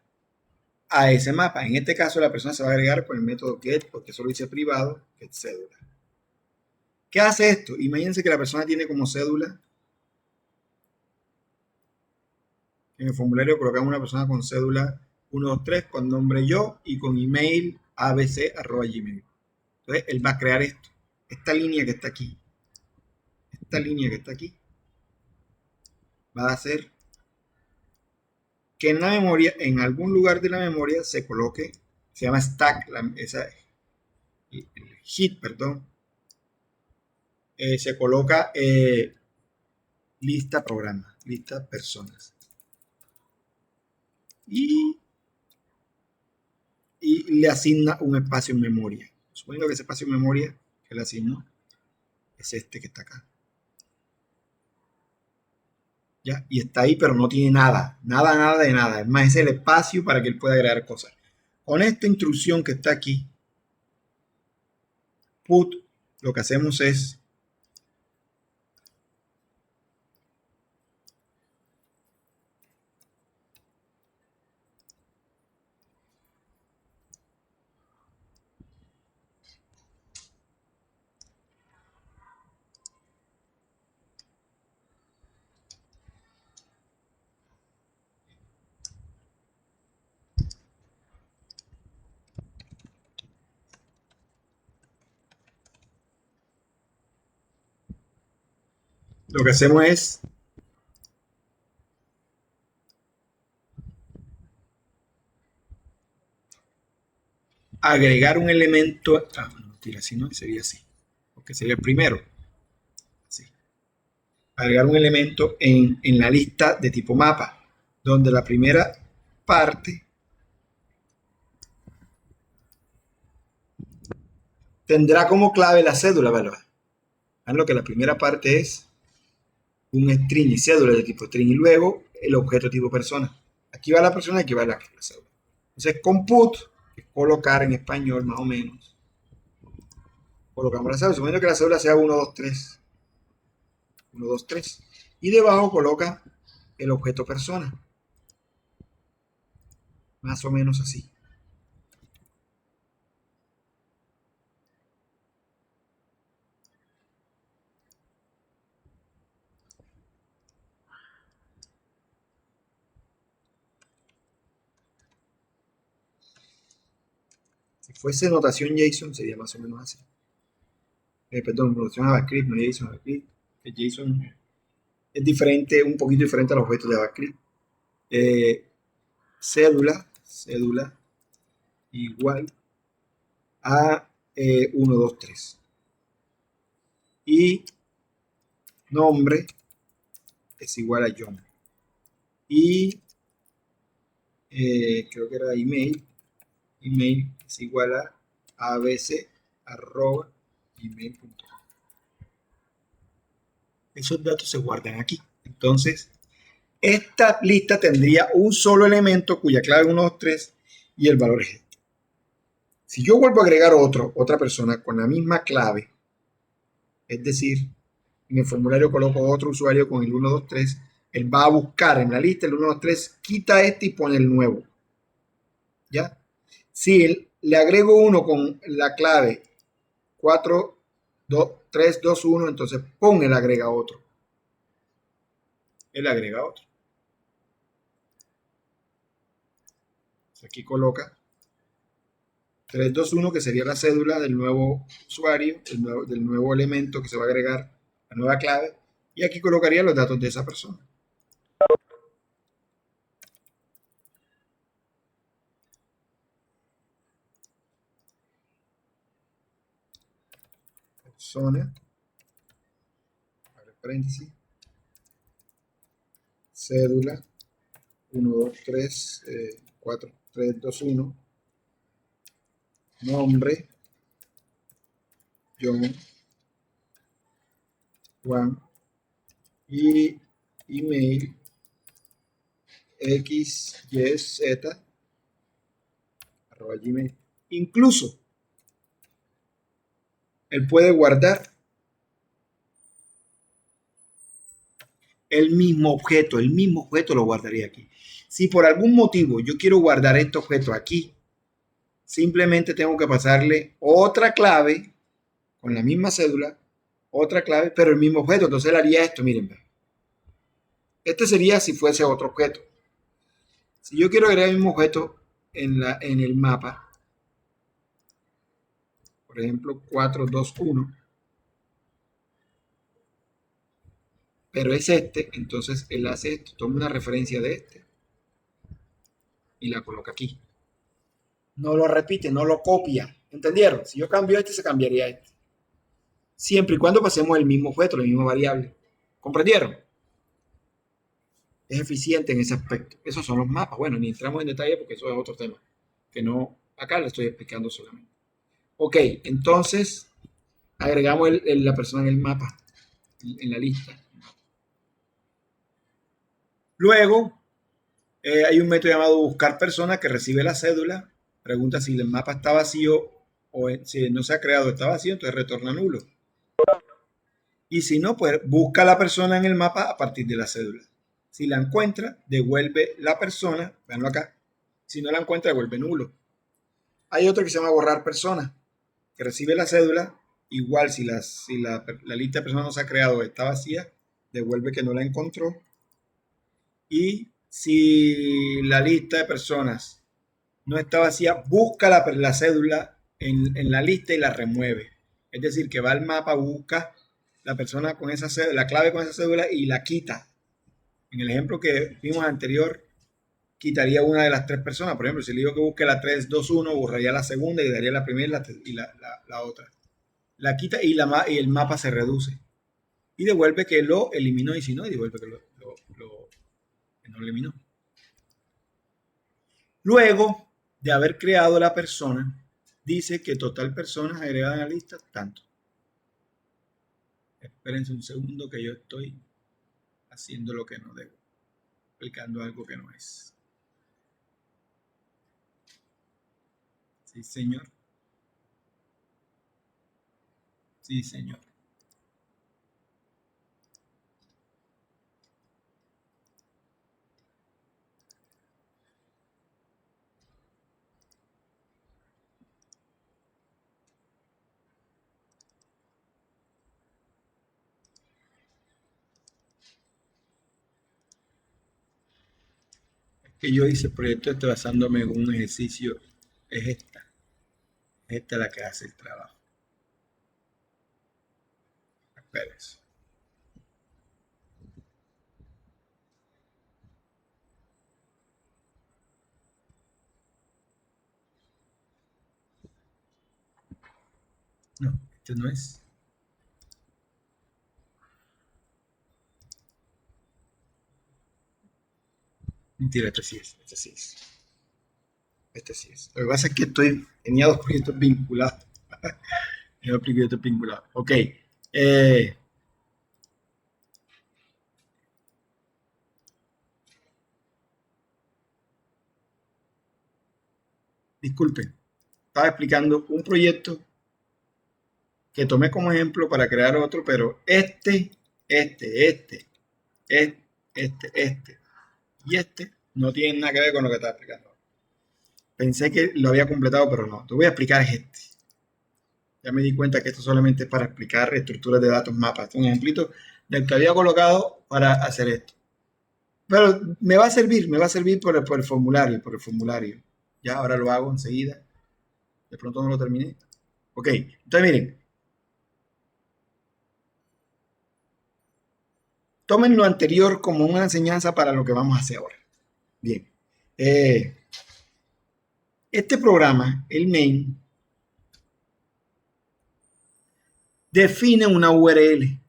a ese mapa. En este caso, la persona se va a agregar con el método get, porque solo dice privado, get cédula. ¿Qué hace esto? Imagínense que la persona tiene como cédula. En el formulario colocamos una persona con cédula 123 con nombre yo y con email abc@gmail. Entonces él va a crear esto. Esta línea que está aquí. Esta línea que está aquí. Va a hacer que en la memoria, en algún lugar de la memoria, se coloque, se llama stack, el hit, perdón. Se coloca lista programa, lista personas. Y le asigna un espacio en memoria. Suponiendo que ese espacio en memoria que le asignó es este que está acá. ¿Ya? Y está ahí, pero no tiene nada. Nada de nada. Es más, es el espacio para que él pueda agregar cosas. Con esta instrucción que está aquí, put, lo que hacemos es agregar un elemento. Mentira, si no, sería así. que sería el primero. Así. Agregar un elemento en la lista de tipo mapa, donde la primera parte tendrá como clave la cédula, ¿verdad? Vean lo que la primera parte es un string y cédula de tipo string y luego el objeto tipo persona. Aquí va la persona y aquí va la cédula. Entonces, compute, que es colocar en español más o menos. Colocamos la cédula, suponiendo que la cédula sea 1, 2, 3. 1, 2, 3. Y debajo coloca el objeto persona. Más o menos así. Si fuese notación JSON sería más o menos así. Perdón, notación JavaScript, no JSON, JavaScript. El JSON es diferente, un poquito diferente a los objetos de JavaScript. Cédula igual a 1, 2, 3. Y nombre es igual a John. Y creo que era email es igual a abc@gmail.com. Esos datos se guardan aquí. Entonces, esta lista tendría un solo elemento cuya clave es 1, 2, 3 y el valor es este. Si yo vuelvo a agregar otra persona con la misma clave, es decir, en el formulario coloco otro usuario con el 1, 2, 3, él va a buscar en la lista el 1, 2, 3, quita este y pone el nuevo. ¿Ya? Si le agrego uno con la clave 4, 2, 3, 2, 1, entonces él agrega otro. Él agrega otro. Aquí coloca 3, 2, 1, que sería la cédula del nuevo usuario, del nuevo elemento que se va a agregar, la nueva clave, y aquí colocaría los datos de esa persona. Persona, abre paréntesis, cédula, 1, 2, 3, 4, 3, 2, 1, nombre, John, Juan, y email, xyz, @gmail. Incluso, él puede guardar el mismo objeto lo guardaría aquí. Si por algún motivo yo quiero guardar este objeto aquí, simplemente tengo que pasarle otra clave con la misma cédula, otra clave, pero el mismo objeto. Entonces él haría esto, miren. Este sería si fuese otro objeto. Si yo quiero agregar el mismo objeto en el mapa, por ejemplo, 4, 2, 1, pero es este, entonces él hace esto, toma una referencia de este y la coloca aquí. No lo repite, no lo copia. ¿Entendieron? Si yo cambio este, se cambiaría este. Siempre y cuando pasemos el mismo objeto, la misma variable. ¿Comprendieron? Es eficiente en ese aspecto. Esos son los mapas. Bueno, ni entramos en detalle porque eso es otro tema. Que no, acá le estoy explicando solamente. Ok, entonces agregamos la persona en el mapa, en la lista. Luego, hay un método llamado buscar persona que recibe la cédula, pregunta si el mapa está vacío o si no se ha creado está vacío, entonces retorna nulo. Y si no, pues busca a la persona en el mapa a partir de la cédula. Si la encuentra, devuelve la persona, veanlo acá. Si no la encuentra, devuelve nulo. Hay otro que se llama borrar persona, que recibe la cédula, igual si la lista de personas no se ha creado o está vacía, devuelve que no la encontró. Y si la lista de personas no está vacía, busca la cédula en la lista y la remueve. Es decir, que va al mapa, busca la persona con esa cédula, la clave con esa cédula y la quita. En el ejemplo que vimos anterior, quitaría una de las tres personas. Por ejemplo, si le digo que busque la 3, 2, 1, borraría la segunda y daría la primera y la otra. la quita y el mapa se reduce. Y devuelve que lo eliminó y si no, y devuelve que que no lo eliminó. Luego de haber creado la persona, dice que total personas agregadas a la lista, tanto. Espérense un segundo que yo estoy haciendo lo que no debo, aplicando algo que no es. Sí, señor. Sí, señor. Que yo hice el proyecto este basándome en un ejercicio, es esta la que hace el trabajo. Espérense. No, este no es. Mentira, este sí es, este sí es. Este sí es. Lo que pasa es que tenía dos proyectos vinculados. Tenía dos proyectos vinculados. Ok. Disculpen. Estaba explicando un proyecto que tomé como ejemplo para crear otro, pero este y este no tienen nada que ver con lo que estaba explicando. Pensé que lo había completado, pero no. Te voy a explicar este. Ya me di cuenta que esto solamente es para explicar estructuras de datos, mapas. Este es un ejemplito del que había colocado para hacer esto. Pero me va a servir por el formulario. Ya, ahora lo hago enseguida. De pronto no lo terminé. Ok, entonces miren. Tomen lo anterior como una enseñanza para lo que vamos a hacer ahora. Bien. Este programa, el main, define una URL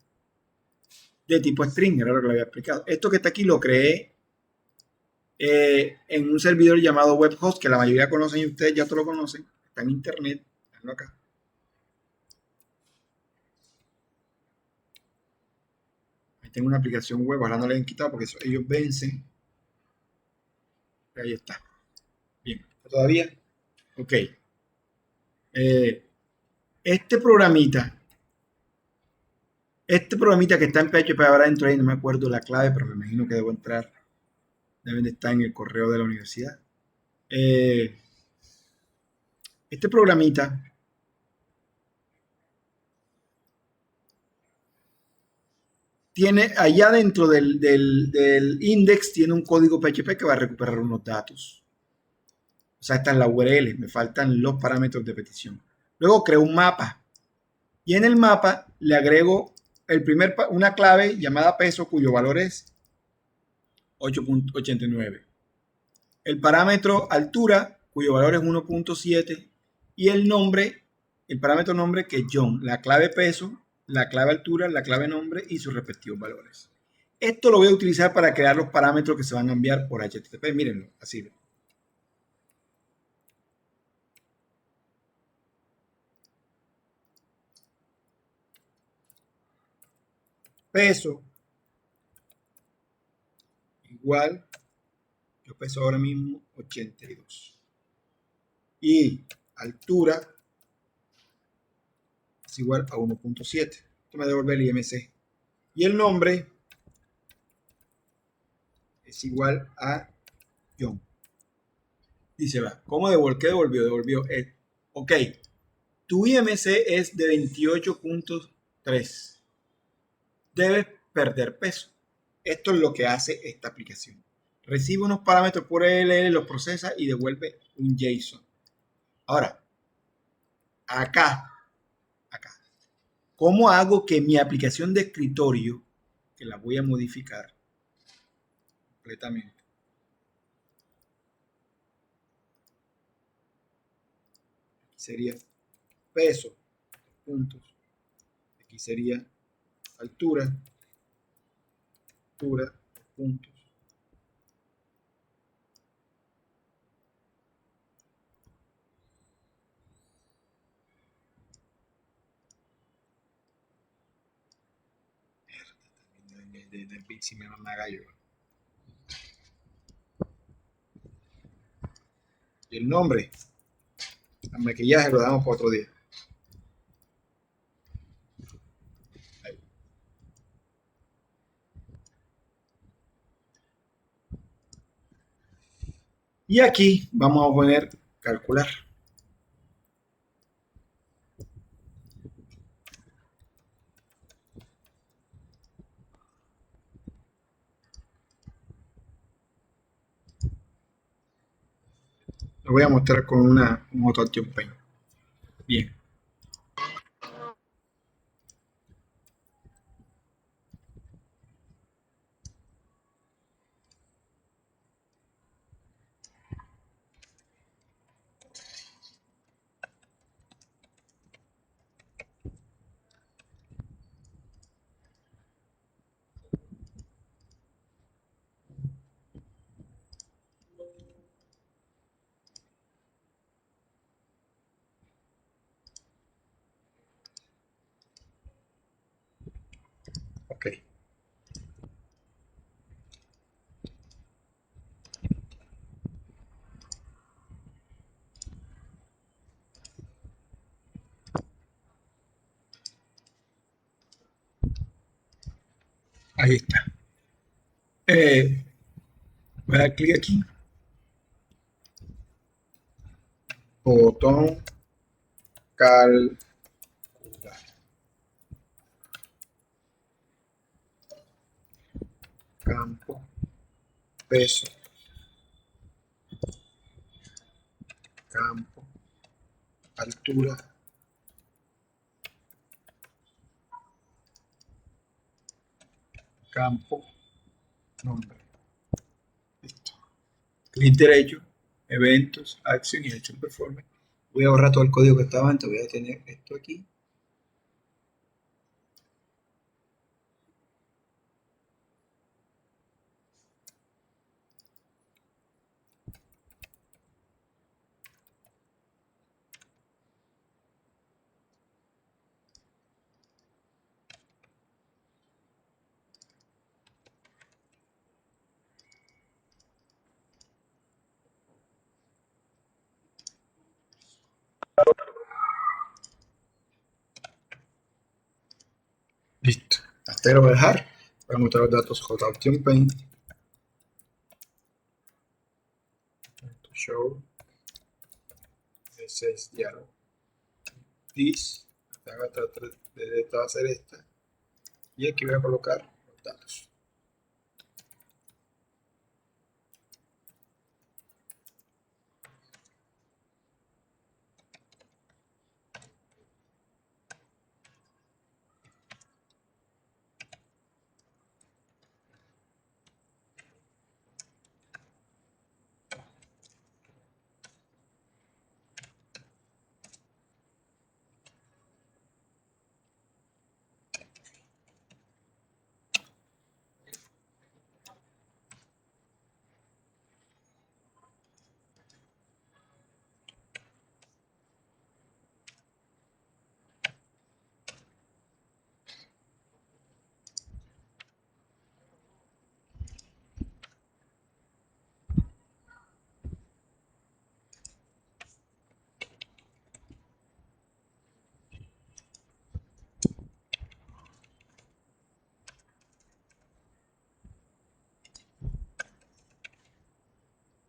de tipo string, era lo que le había explicado. Esto que está aquí lo creé en un servidor llamado WebHost, que la mayoría conocen y ustedes ya lo conocen. Está en internet. Veanlo acá. Ahí tengo una aplicación web, ahora no la han quitado porque ellos vencen. Ahí está. Bien. ¿Todavía? Ok. Este programita que está en PHP ahora dentro ahí, no me acuerdo la clave, pero me imagino que debo entrar. Deben de estar en el correo de la universidad. Este programita tiene allá dentro del index, tiene un código PHP que va a recuperar unos datos. O sea, esta es la URL, me faltan los parámetros de petición. Luego creo un mapa y en el mapa le agrego una clave llamada peso cuyo valor es 8.89. El parámetro altura cuyo valor es 1.7 y el parámetro nombre que es John, la clave peso, la clave altura, la clave nombre y sus respectivos valores. Esto lo voy a utilizar para crear los parámetros que se van a enviar por HTTP. Mírenlo, así. Peso igual, yo peso ahora mismo 82. Y altura es igual a 1.7. Esto me devuelve el IMC. Y el nombre es igual a John. Dice, va, ¿cómo devolvió? ¿Qué devolvió? Devolvió el. Ok, tu IMC es de 28.3. Debes perder peso. Esto es lo que hace esta aplicación. Recibe unos parámetros por ELL, los procesa y devuelve un JSON. Ahora, acá, ¿cómo hago que mi aplicación de escritorio, que la voy a modificar completamente, sería peso, puntos, Aquí sería altura, puntos. De Pixie me haga yo. Y el nombre, el maquillaje lo damos para otro día. Ahí. Y aquí vamos a poner calcular. Lo voy a mostrar con un AutoAction Paint. Bien. Ok. Ahí está. Voy a dar clic aquí. Botón calcular. Campo. Peso. Campo. Altura. Campo. Nombre. Listo. Clic derecho. Eventos. Acción y Action Performance. Voy a borrar todo el código que estaba antes. Voy a tener esto aquí. Listo. Hasta ahí lo voy a dejar. Voy a mostrar los datos AutoAction Paint. Show. Ese es diálogo. This. Esta va a ser esta. Y aquí voy a colocar los datos.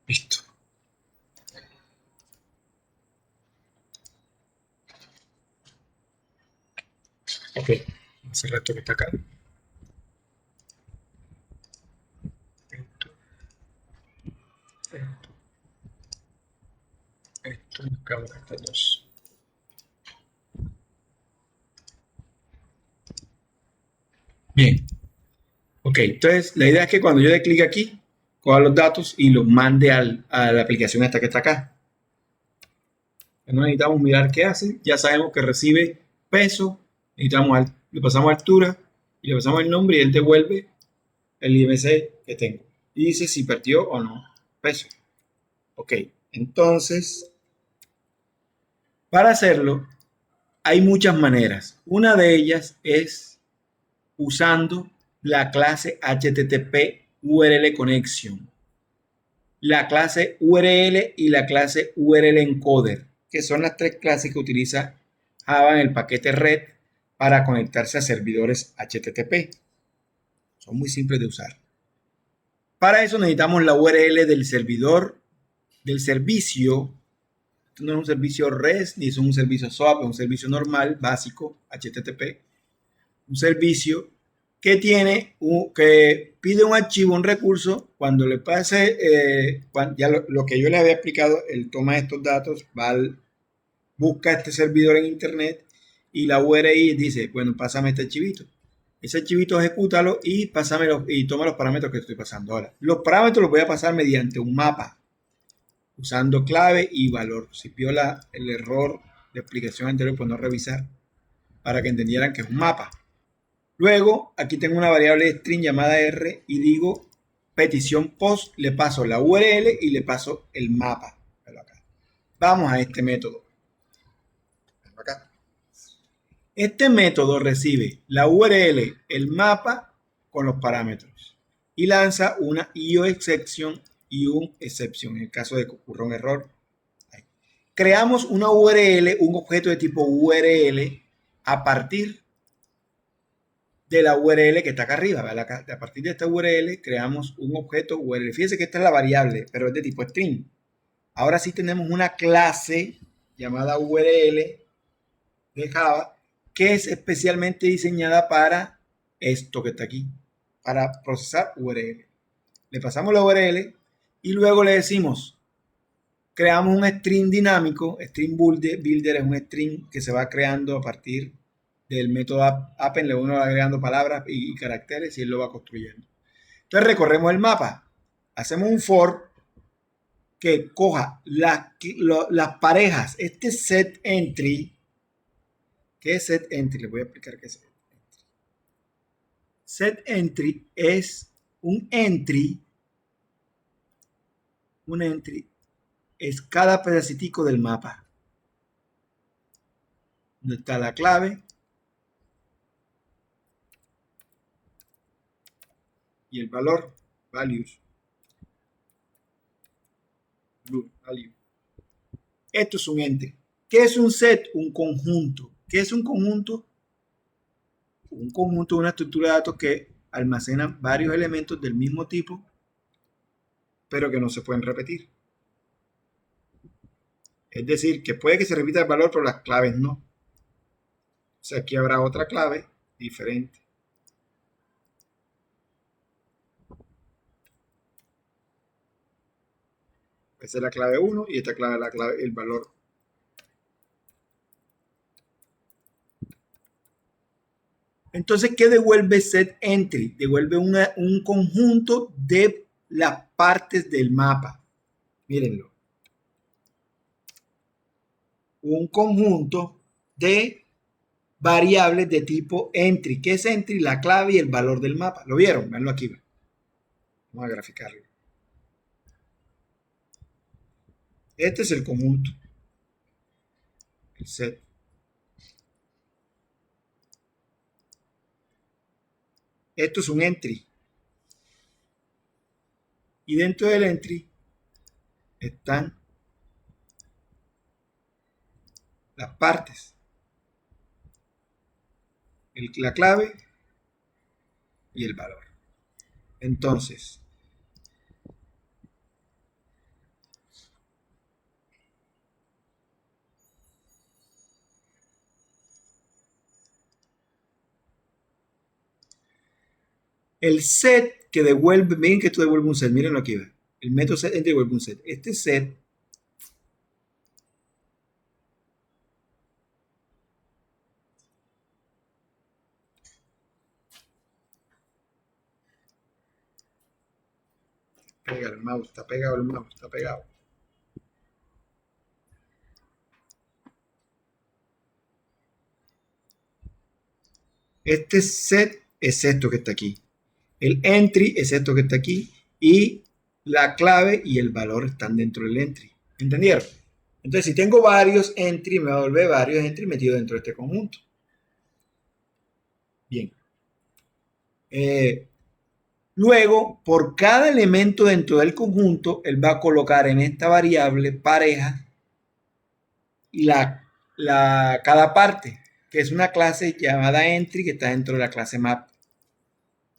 Listo. Ok. Vamos a cerrar esto que está acá. Esto. Esto. Esto. Y buscamos estas dos. Bien. Ok. Entonces, la idea es que cuando yo dé clic aquí, coja los datos y los mande a la aplicación esta que está acá. No necesitamos mirar qué hace. Ya sabemos que recibe peso. Necesitamos le pasamos altura y le pasamos el nombre y él devuelve el IMC que tengo. Y dice si perdió o no peso. Ok, entonces, para hacerlo hay muchas maneras. Una de ellas es usando la clase HTTP URL Connection, la clase URL y la clase URL Encoder, que son las tres clases que utiliza Java en el paquete red para conectarse a servidores HTTP. Son muy simples de usar. Para eso necesitamos la URL del servidor, del servicio. Esto no es un servicio REST ni es un servicio SOAP, es un servicio normal, básico, HTTP. Un servicio que pide un archivo, un recurso. Cuando le pase, ya lo que yo les había explicado, él toma estos datos, busca este servidor en internet y la URI dice, bueno, pásame este archivito. Ese archivito ejecútalo y toma los parámetros que estoy pasando ahora. Los parámetros los voy a pasar mediante un mapa, usando clave y valor. Si vio el error de explicación anterior, pues no revisar, para que entendieran que es un mapa. Luego, aquí tengo una variable string llamada R y digo petición post, le paso la URL y le paso el mapa. Vamos a este método. Acá. Este método recibe la URL, el mapa con los parámetros y lanza una IOException y un exception en el caso de que ocurra un error. Creamos una URL, un objeto de tipo URL a partir de la URL que está acá arriba. A partir de esta URL creamos un objeto URL. Fíjense que esta es la variable, pero es de tipo string. Ahora sí tenemos una clase llamada URL de Java que es especialmente diseñada para esto que está aquí, para procesar URL. Le pasamos la URL y luego le decimos, creamos un string dinámico. String builder es un string que se va creando a partir del método append, uno va agregando palabras y caracteres y él lo va construyendo. Entonces recorremos el mapa, hacemos un for que coja las parejas. Este set entry, ¿qué es set entry? Les voy a explicar qué es set entry. Set entry es un entry es cada pedacitico del mapa, donde está la clave y el valor, values. Value. Esto es un ente. ¿Qué es un set? Un conjunto. ¿Qué es un conjunto? Un conjunto es una estructura de datos que almacena varios elementos del mismo tipo, pero que no se pueden repetir. Es decir, que puede que se repita el valor, pero las claves no. O sea, aquí habrá otra clave diferente. Esa es la clave 1 y esta clave es el valor. Entonces, ¿qué devuelve set entry? Devuelve un conjunto de las partes del mapa. Mírenlo. Un conjunto de variables de tipo entry. ¿Qué es entry? La clave y el valor del mapa. ¿Lo vieron? Veanlo aquí. Vamos a graficarlo. Este es el conjunto. El set. Esto es un entry. Y dentro del entry están las partes. La clave y el valor. Entonces, el set que devuelve, miren que esto devuelve un set, miren aquí va. El método set devuelve un set. Este set pega el mouse, está pegado el mouse, está pegado. Este set es esto que está aquí. El entry es esto que está aquí. Y la clave y el valor están dentro del entry. ¿Entendieron? Entonces, si tengo varios entry, me va a volver varios entry metidos dentro de este conjunto. Bien. Luego, por cada elemento dentro del conjunto, él va a colocar en esta variable pareja cada parte, que es una clase llamada entry que está dentro de la clase map.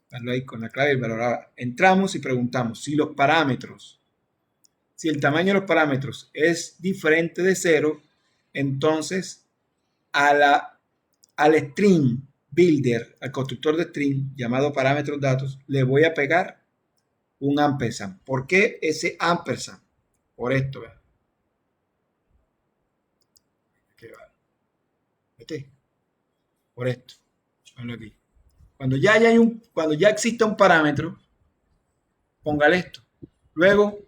Ahí con la clave y el valor. Ahora, entramos y preguntamos si los parámetros, si el tamaño de los parámetros es diferente de 0, entonces al string builder, al constructor de string llamado parámetros datos, le voy a pegar un ampersand. ¿Por qué ese ampersand? Por esto, ¿verdad? ¿Viste? Por esto. Aquí. Cuando ya exista un parámetro, póngale esto. Luego,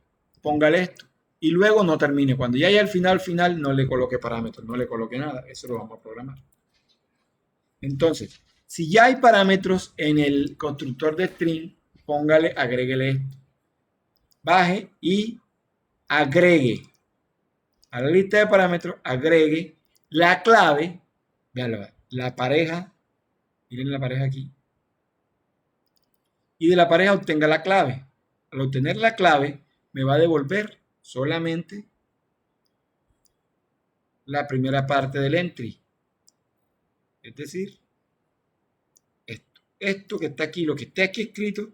póngale esto. Y luego no termine. Cuando ya haya al final, no le coloque parámetros, no le coloque nada. Eso lo vamos a programar. Entonces, si ya hay parámetros en el constructor de string, agréguele esto. Baje y agregue a la lista de parámetros, agregue la clave, véanlo, la pareja, miren la pareja aquí, y de la pareja obtenga la clave. Al obtener la clave, me va a devolver solamente la primera parte del entry. Es decir, esto que está aquí, lo que esté aquí escrito,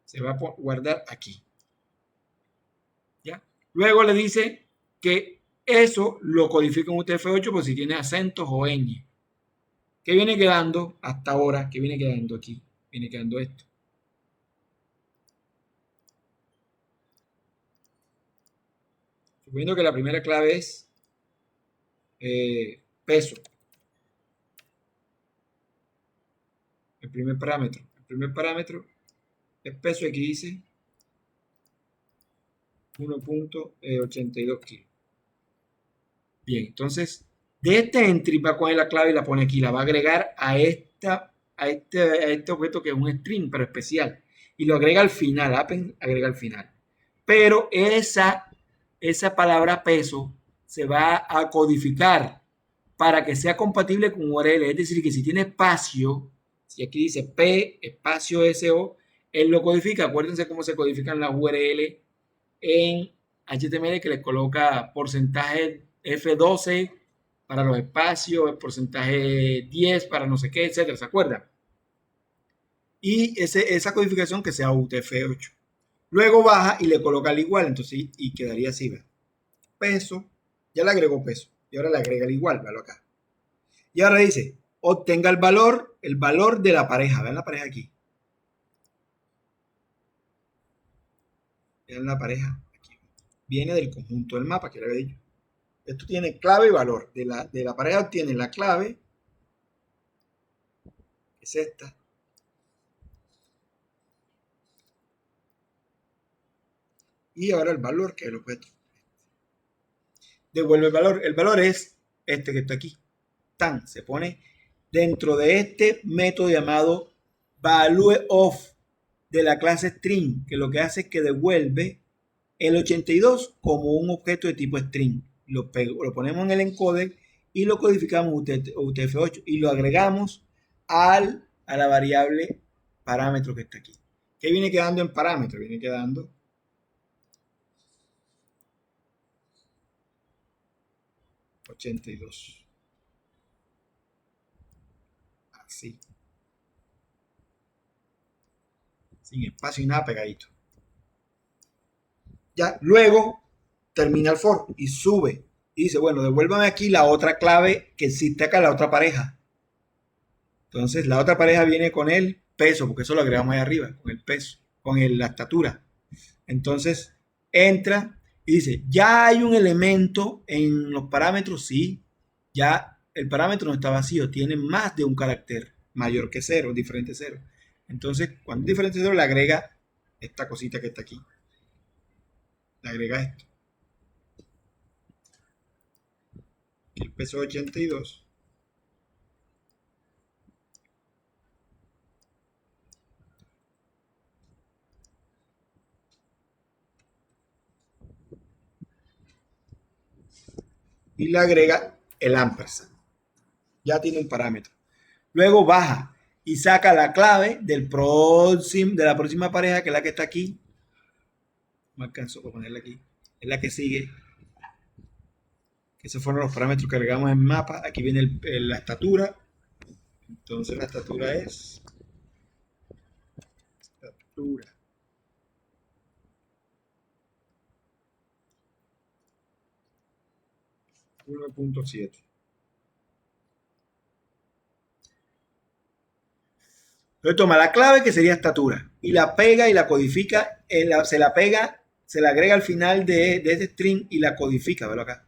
se va a guardar aquí. ¿Ya? Luego le dice que eso lo codifica en UTF-8 por si tiene acentos o ñ. ¿Qué viene quedando hasta ahora? ¿Qué viene quedando aquí? Viene quedando esto. Suponiendo que la primera clave es peso. El primer parámetro. El primer parámetro es peso, aquí dice 1.82 kilos. Bien, entonces de este entry va a coger la clave y la pone aquí. La va a agregar a este objeto que es un string, pero especial. Y lo agrega al final. Append agrega al final. Pero esa palabra peso se va a codificar para que sea compatible con URL. Es decir, que si tiene espacio, si aquí dice P espacio SO, él lo codifica. Acuérdense cómo se codifican las URL en HTML, que le coloca porcentaje F12 para los espacios, porcentaje 10 para no sé qué, etcétera. ¿Se acuerdan? Y esa codificación que sea UTF-8. Luego baja y le coloca al igual, entonces, y quedaría así, ¿verdad? Peso, ya le agregó peso, y ahora le agrega el igual, véalo acá. Y ahora dice, obtenga el valor de la pareja, vean la pareja aquí. Vean la pareja aquí. Viene del conjunto del mapa, que le había dicho. Esto tiene clave y valor. De la pareja obtiene la clave, que es esta. Y ahora el valor, que es el objeto. Devuelve el valor. El valor es este que está aquí. Tan, se pone dentro de este método llamado valueOf de la clase string, que lo que hace es que devuelve el 82 como un objeto de tipo string. Lo ponemos en el encoder y lo codificamos UTF-8 y lo agregamos a la variable parámetro que está aquí. ¿Qué viene quedando en parámetro? Viene quedando $82. Así. Sin espacio y nada, pegadito. Ya, luego termina el for y sube. Y dice, bueno, devuélvame aquí la otra clave que existe acá, la otra pareja. Entonces, la otra pareja viene con el peso, porque eso lo agregamos ahí arriba, con el peso, con la estatura. Entonces, entra y dice, ya hay un elemento en los parámetros, sí, ya el parámetro no está vacío, tiene más de un carácter mayor que 0, diferente 0. Entonces, cuando es diferente 0, le agrega esta cosita que está aquí. Le agrega esto. El peso es 82. y le agrega el ampersand. Ya tiene un parámetro. Luego baja y saca la clave de la próxima pareja, que es la que está aquí. No alcanzo a ponerla aquí. Es la que sigue. Esos fueron los parámetros que agregamos en mapa. Aquí viene la estatura. Entonces la estatura es estatura 1.7. Entonces toma la clave, que sería estatura, y la pega y la codifica, se la pega, se la agrega al final de este string y la codifica, velo acá.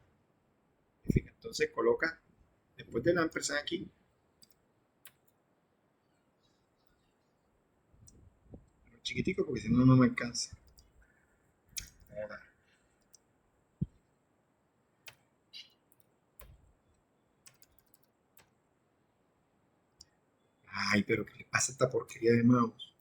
Entonces coloca, después del ampersand aquí, chiquitico, porque si no, no me alcanza. Ay, pero ¿qué le pasa a esta porquería de mouse?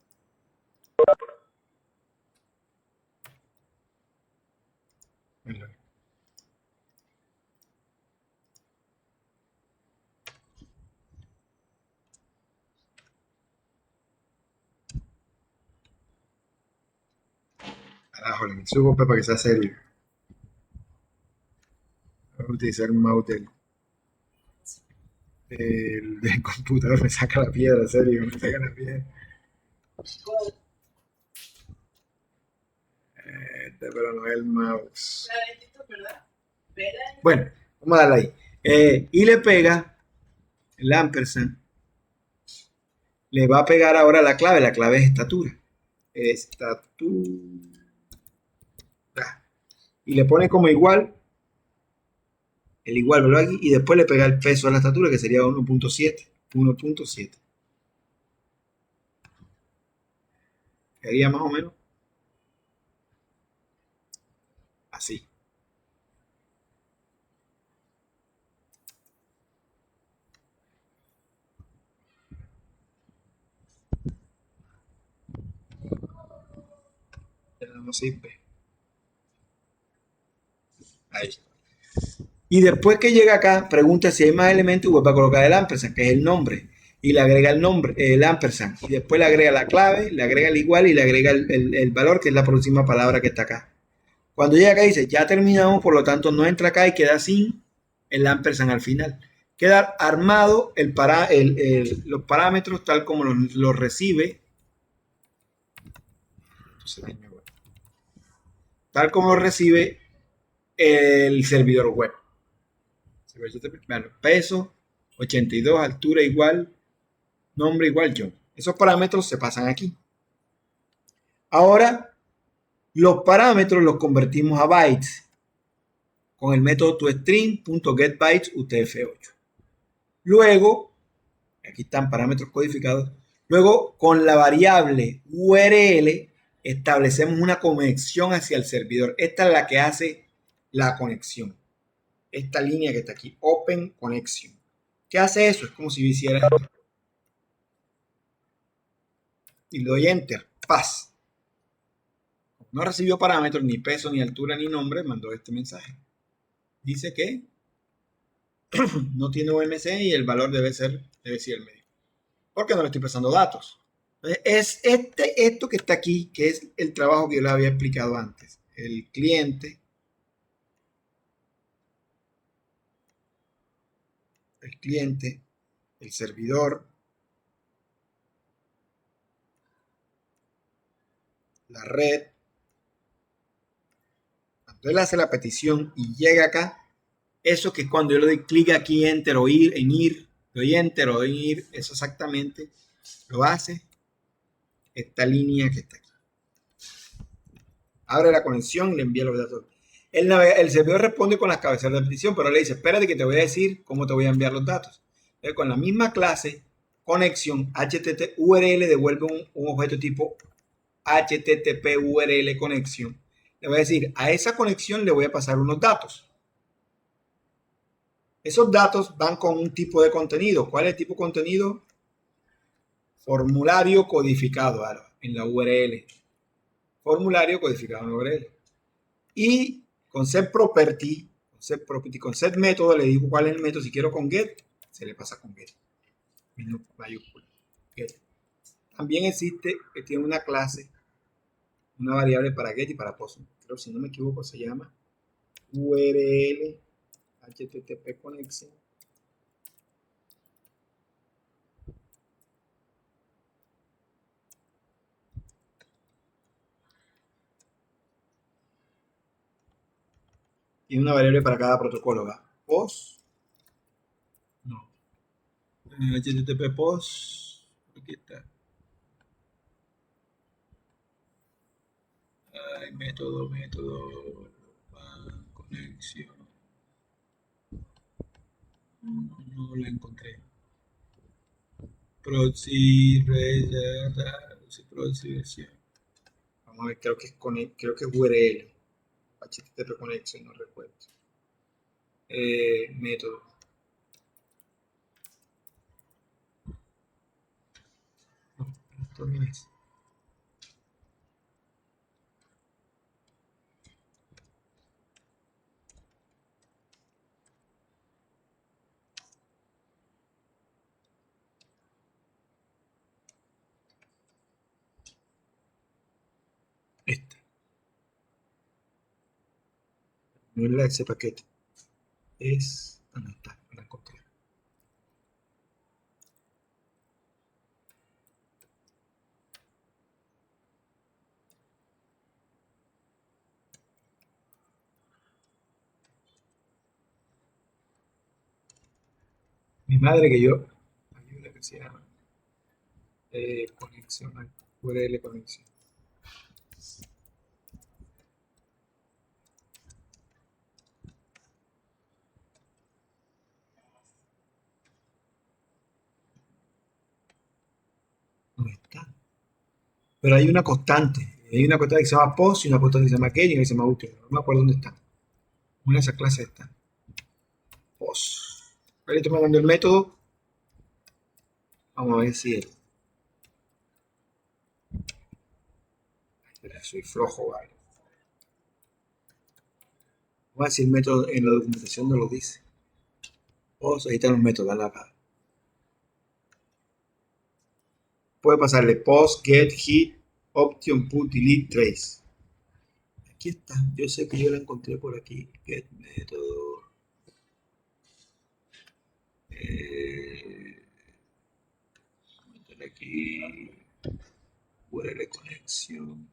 Carajo, le subo para que sea serio. Voy a utilizar un mouse del computador. Me saca la piedra, serio, me saca la piedra. Pero no es el mouse. Bueno, vamos a darle ahí. Y le pega el ampersand. Le va a pegar ahora la clave. La clave es estatura. Estatura. Y le pone como igual. El igual, ¿verdad? Aquí, y después le pega el peso a la estatura, que sería 1.7. 1.7. Quedaría más o menos así. No sirve. Ahí. Y después que llega acá, pregunta si hay más elementos y vuelve a colocar el ampersand, que es el nombre. Y le agrega el nombre, el ampersand. Y después le agrega la clave, le agrega el igual y le agrega el valor, que es la próxima palabra que está acá. Cuando llega acá dice, ya terminamos, por lo tanto no entra acá y queda sin el ampersand al final. Queda armado los parámetros tal como los recibe. Tal como lo recibe el servidor web. Peso, 82, altura igual, nombre igual yo. Esos parámetros se pasan aquí. Ahora, los parámetros los convertimos a bytes con el método toString.getBytes UTF-8. Luego, aquí están parámetros codificados. Luego, con la variable URL, establecemos una conexión hacia el servidor. Esta es la que hace la conexión. Esta línea que está aquí, Open Connection. ¿Qué hace eso? Es como si hiciera esto. Y le doy Enter. Paz. No recibió parámetros, ni peso, ni altura, ni nombre. Mandó este mensaje. Dice que no tiene OMC y el valor debe ser el medio. Porque no le estoy pasando datos. Es esto que está aquí, que es el trabajo que yo les había explicado antes. El cliente. El servidor, la red. Cuando él hace la petición y llega acá, eso que es cuando yo le doy clic aquí, enter o doy enter o ir, eso exactamente lo hace esta línea que está aquí. Abre la conexión y le envía los datos. El servidor responde con las cabeceras de petición, pero le dice, espérate que te voy a decir cómo te voy a enviar los datos. Entonces, con la misma clase, conexión, HTTP URL devuelve un objeto tipo HTTP URL conexión. Le voy a decir, a esa conexión le voy a pasar unos datos. Esos datos van con un tipo de contenido. ¿Cuál es el tipo de contenido? Formulario codificado en la URL. Formulario codificado en la URL. Y con set property Set property con set método, le digo cuál es el método. Si quiero con get, se le pasa con get. Mayúscula. Get. También existe, que tiene una clase, una variable para get y para post. Pero si no me equivoco, se llama URL HTTP connection. Y una variable para cada protocolo. Post. No. HTTP post. Aquí está. Ay, método. Conexión. No la encontré. Proxy versión. Vamos a ver, creo que es URL. HTTP connection, no recuerdo. Método. No, esto no es. Esta. No es la de ese paquete. Es. Ah, no está, no la encontré. Mi madre que yo. Hay una que se llama conexión. URL conexión. No está. Pero hay una constante. Hay una constante que se llama post y una constante que se llama get y una que se llama útil. No me acuerdo dónde está. Una de esas clases está. Post. Ahí estoy mandando el método. Vamos a ver si es. Soy flojo, vale. Vamos a ver si el método en la documentación no lo dice. Post, ahí están los métodos. Puede pasarle post, get, hit, option, put, delete, trace. Aquí está. Yo sé que yo la encontré por aquí. Get método. Aquí. URL conexión.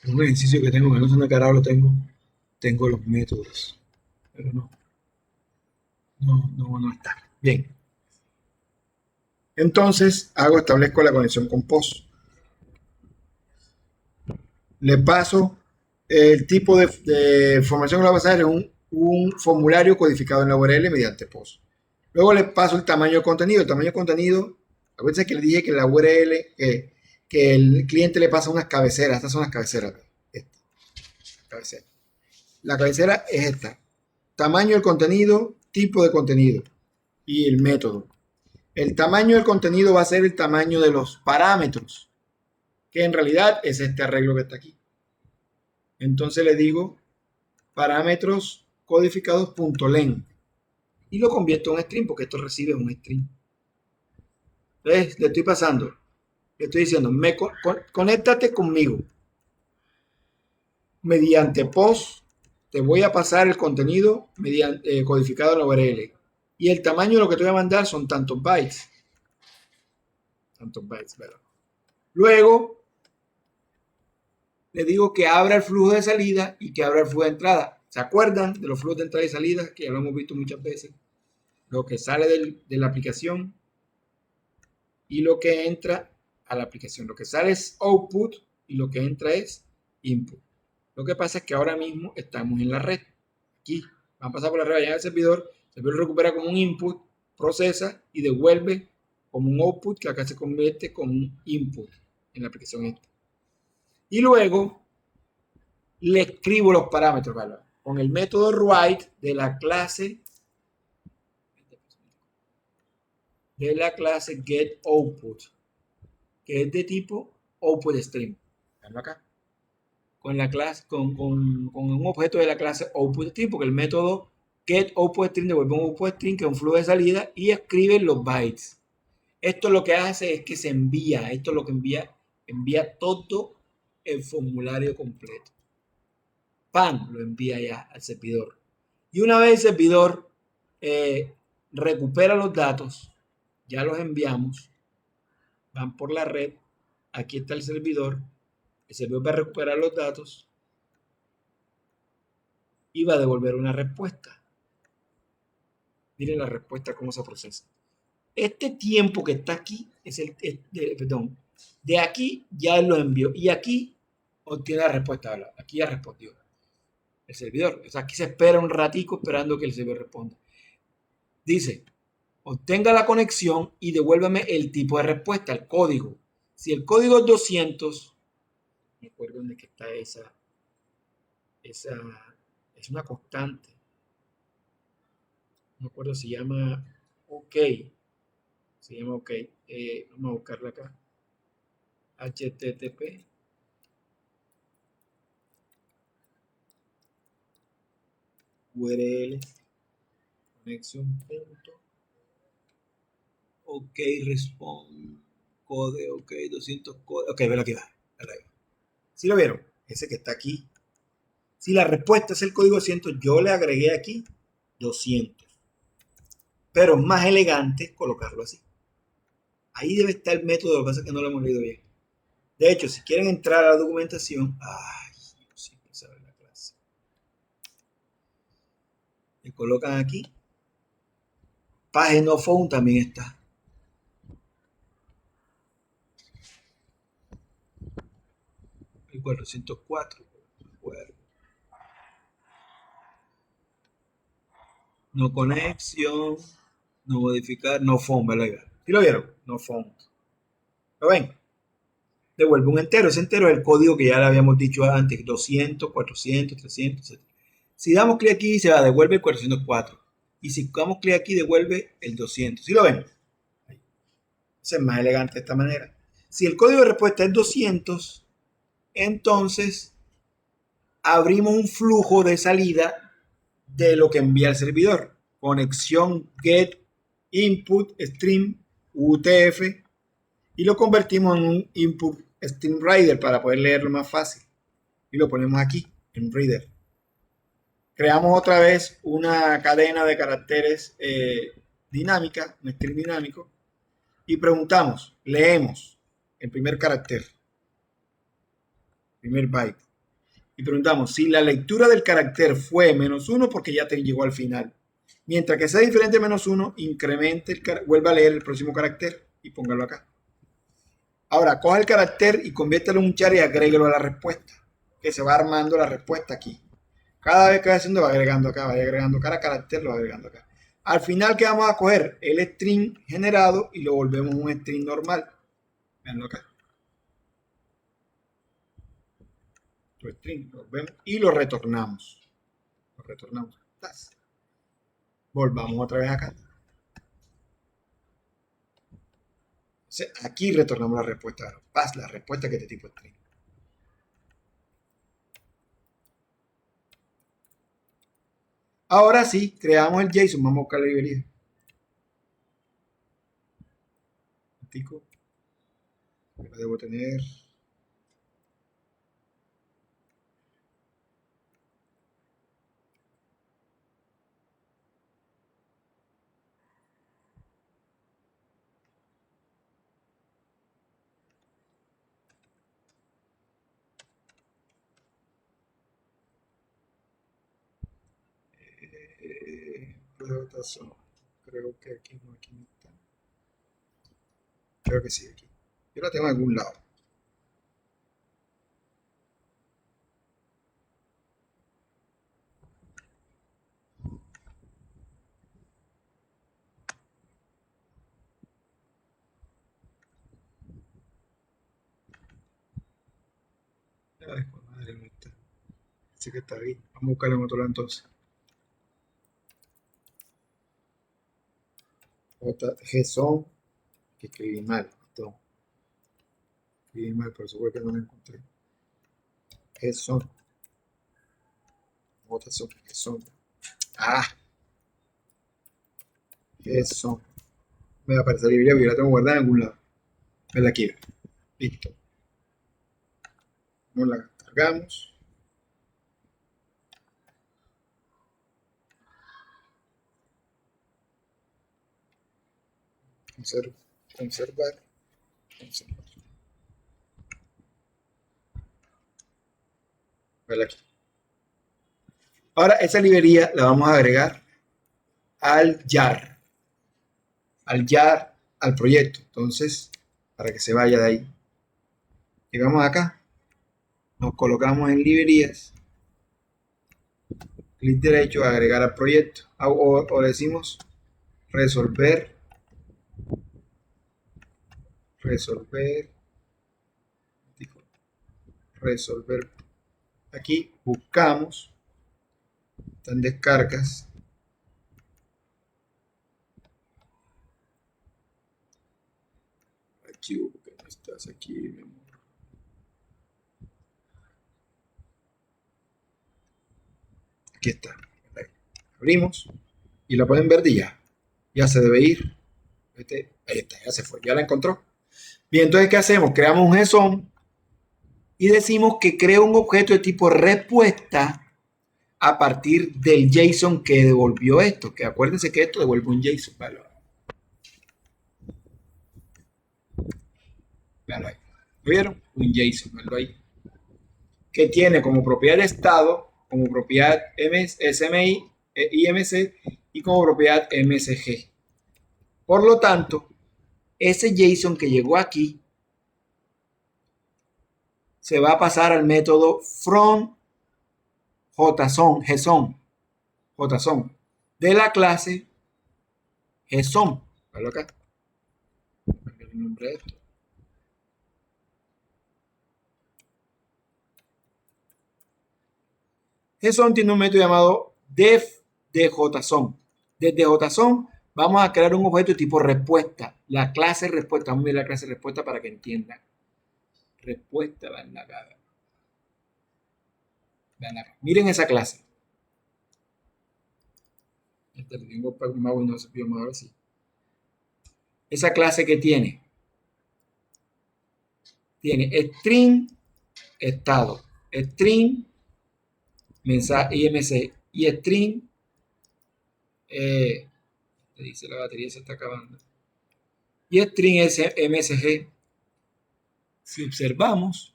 Un ejercicio que tengo que no se me ha cargado, tengo los métodos, pero no está. Bien. Entonces establezco la conexión con post. Le paso el tipo de información que le va a pasar es un formulario codificado en la URL mediante post. Luego le paso el tamaño del contenido. El tamaño del contenido, a veces que le dije que la URL, que el cliente le pasa unas cabeceras. Estas son las cabeceras. Cabecera. La cabecera es esta. Tamaño del contenido, tipo de contenido y el método. El tamaño del contenido va a ser el tamaño de los parámetros, que en realidad es este arreglo que está aquí. Entonces le digo parámetros codificados.len y lo convierto en un string porque esto recibe un string. Entonces le estoy pasando, le estoy diciendo, conéctate conmigo. Mediante post te voy a pasar el contenido mediante, codificado en la URL. Y el tamaño de lo que te voy a mandar son tantos bytes. ¿Verdad? Luego le digo que abra el flujo de salida y que abra el flujo de entrada. ¿Se acuerdan de los flujos de entrada y salida? Que ya lo hemos visto muchas veces. Lo que sale de la aplicación y lo que entra a la aplicación. Lo que sale es output y lo que entra es input. Lo que pasa es que ahora mismo estamos en la red. Aquí, van a pasar por la red, allá el servidor recupera como un input procesa y devuelve como un output que acá se convierte como un input en la aplicación esta. Y luego le escribo los parámetros, ¿vale? Con el método write de la clase getOutput, que es de tipo outputStream. Acá. Con la clase, con un objeto de la clase outputStream, porque el método getOutputStream devuelve un outputStream que es un flujo de salida y escribe los bytes. Esto lo que hace es que se envía, esto es lo que envía todo el formulario completo. ¡Pam! Lo envía ya al servidor. Y una vez el servidor recupera los datos, ya los enviamos, van por la red, aquí está el servidor va a recuperar los datos y va a devolver una respuesta. Miren la respuesta cómo se procesa. Este tiempo que está aquí es de aquí ya lo envió y aquí obtiene la respuesta. Aquí ya respondió el servidor. O sea, aquí se espera un ratico esperando que el servidor responda. Dice, obtenga la conexión y devuélvame el tipo de respuesta, el código. Si el código es 200, me acuerdo dónde está esa es una constante. No me acuerdo, se llama OK. Se llama OK. Vamos a buscarla acá. HTTP. URL. Conexión. OK, respond. Code, OK, 200 code. OK, ven aquí va. ¿Sí lo vieron? Ese que está aquí. Si la respuesta es el código 200, yo le agregué aquí 200. Pero es más elegante colocarlo así. Ahí debe estar el método, lo que pasa es que no lo hemos leído bien. De hecho, si quieren entrar a la documentación, siempre sabe la clase. Le colocan aquí. Page phone también está. El 404. No conexión, no modificar, no phone, ¿verdad? ¿Sí lo vieron? No phone. ¿Lo ven? Devuelve un entero. Ese entero es el código que ya le habíamos dicho antes, 200, 400, 300, etc. Si damos clic aquí, se va, devuelve el 404. Y si damos clic aquí, devuelve el 200. ¿Sí lo ven? Ese es más elegante de esta manera. Si el código de respuesta es 200, entonces abrimos un flujo de salida de lo que envía el servidor. Conexión get input stream UTF y lo convertimos en un input stream reader para poder leerlo más fácil. Y lo ponemos aquí en reader. Creamos otra vez una cadena de caracteres dinámica, un string dinámico, y preguntamos, leemos el primer carácter, primer byte, y preguntamos si la lectura del carácter fue -1 porque ya te llegó al final. Mientras que sea diferente de -1, incremente vuelva a leer el próximo carácter y póngalo acá. Ahora, coja el carácter y conviértelo en un char y agréguelo a la respuesta, que se va armando la respuesta aquí. Cada vez que va haciendo va agregando acá, va agregando cada carácter, lo va agregando acá. Al final, ¿qué vamos a coger? El string generado y lo volvemos un string normal. Veanlo acá. String, lo vemos y lo retornamos. Lo retornamos. Volvamos otra vez acá. Aquí retornamos la respuesta. La respuesta que es de tipo string. Ahora sí, creamos el JSON. Vamos a buscar la librería. Lo debo tener. Creo que aquí no está. Creo que sí, aquí. Yo la tengo en algún lado. Así que está ahí. Vamos a buscarlo en otro lado entonces. JGSON, que escribí mal. Escribí mal, por eso fue que no lo encontré. GSON. JSON, GSON. GSON. Me va a aparecer la librería porque yo la tengo guardada en algún lado. Verla aquí. Listo. Nos la cargamos. Conservar. Verla aquí. Ahora esa librería la vamos a agregar al jar. Al proyecto. Entonces, para que se vaya de ahí. Llegamos acá. Nos colocamos en librerías. Clic derecho, agregar al proyecto. O decimos resolver. Aquí buscamos. Están descargas. Archivo, porque no estás aquí, mi amor. Aquí está. Abrimos y la pueden ver de ya. Ya se debe ir. Ahí está, ya se fue, ya la encontró. Bien, entonces, ¿qué hacemos? Creamos un JSON y decimos que crea un objeto de tipo respuesta a partir del JSON que devolvió esto. Que acuérdense que esto devuelve un JSON. Véanlo ahí. ¿Lo vieron? Un JSON, véanlo ahí. Que tiene como propiedad de estado, como propiedad SMI, IMC y como propiedad MSG. Por lo tanto, ese JSON que llegó aquí se va a pasar al método from JSON de la clase JSON. Véalo acá. El nombre de esto. JSON tiene un método llamado def de JSON. Desde JSON vamos a crear un objeto de tipo respuesta. La clase respuesta. Vamos a ver la clase respuesta para que entiendan. Respuesta va en la cara. Miren esa clase. Tengo un mouse y no se pidió más así. Esa clase que tiene string estado, string mensaje IMC y string dice la batería se está acabando y string MSG. Si observamos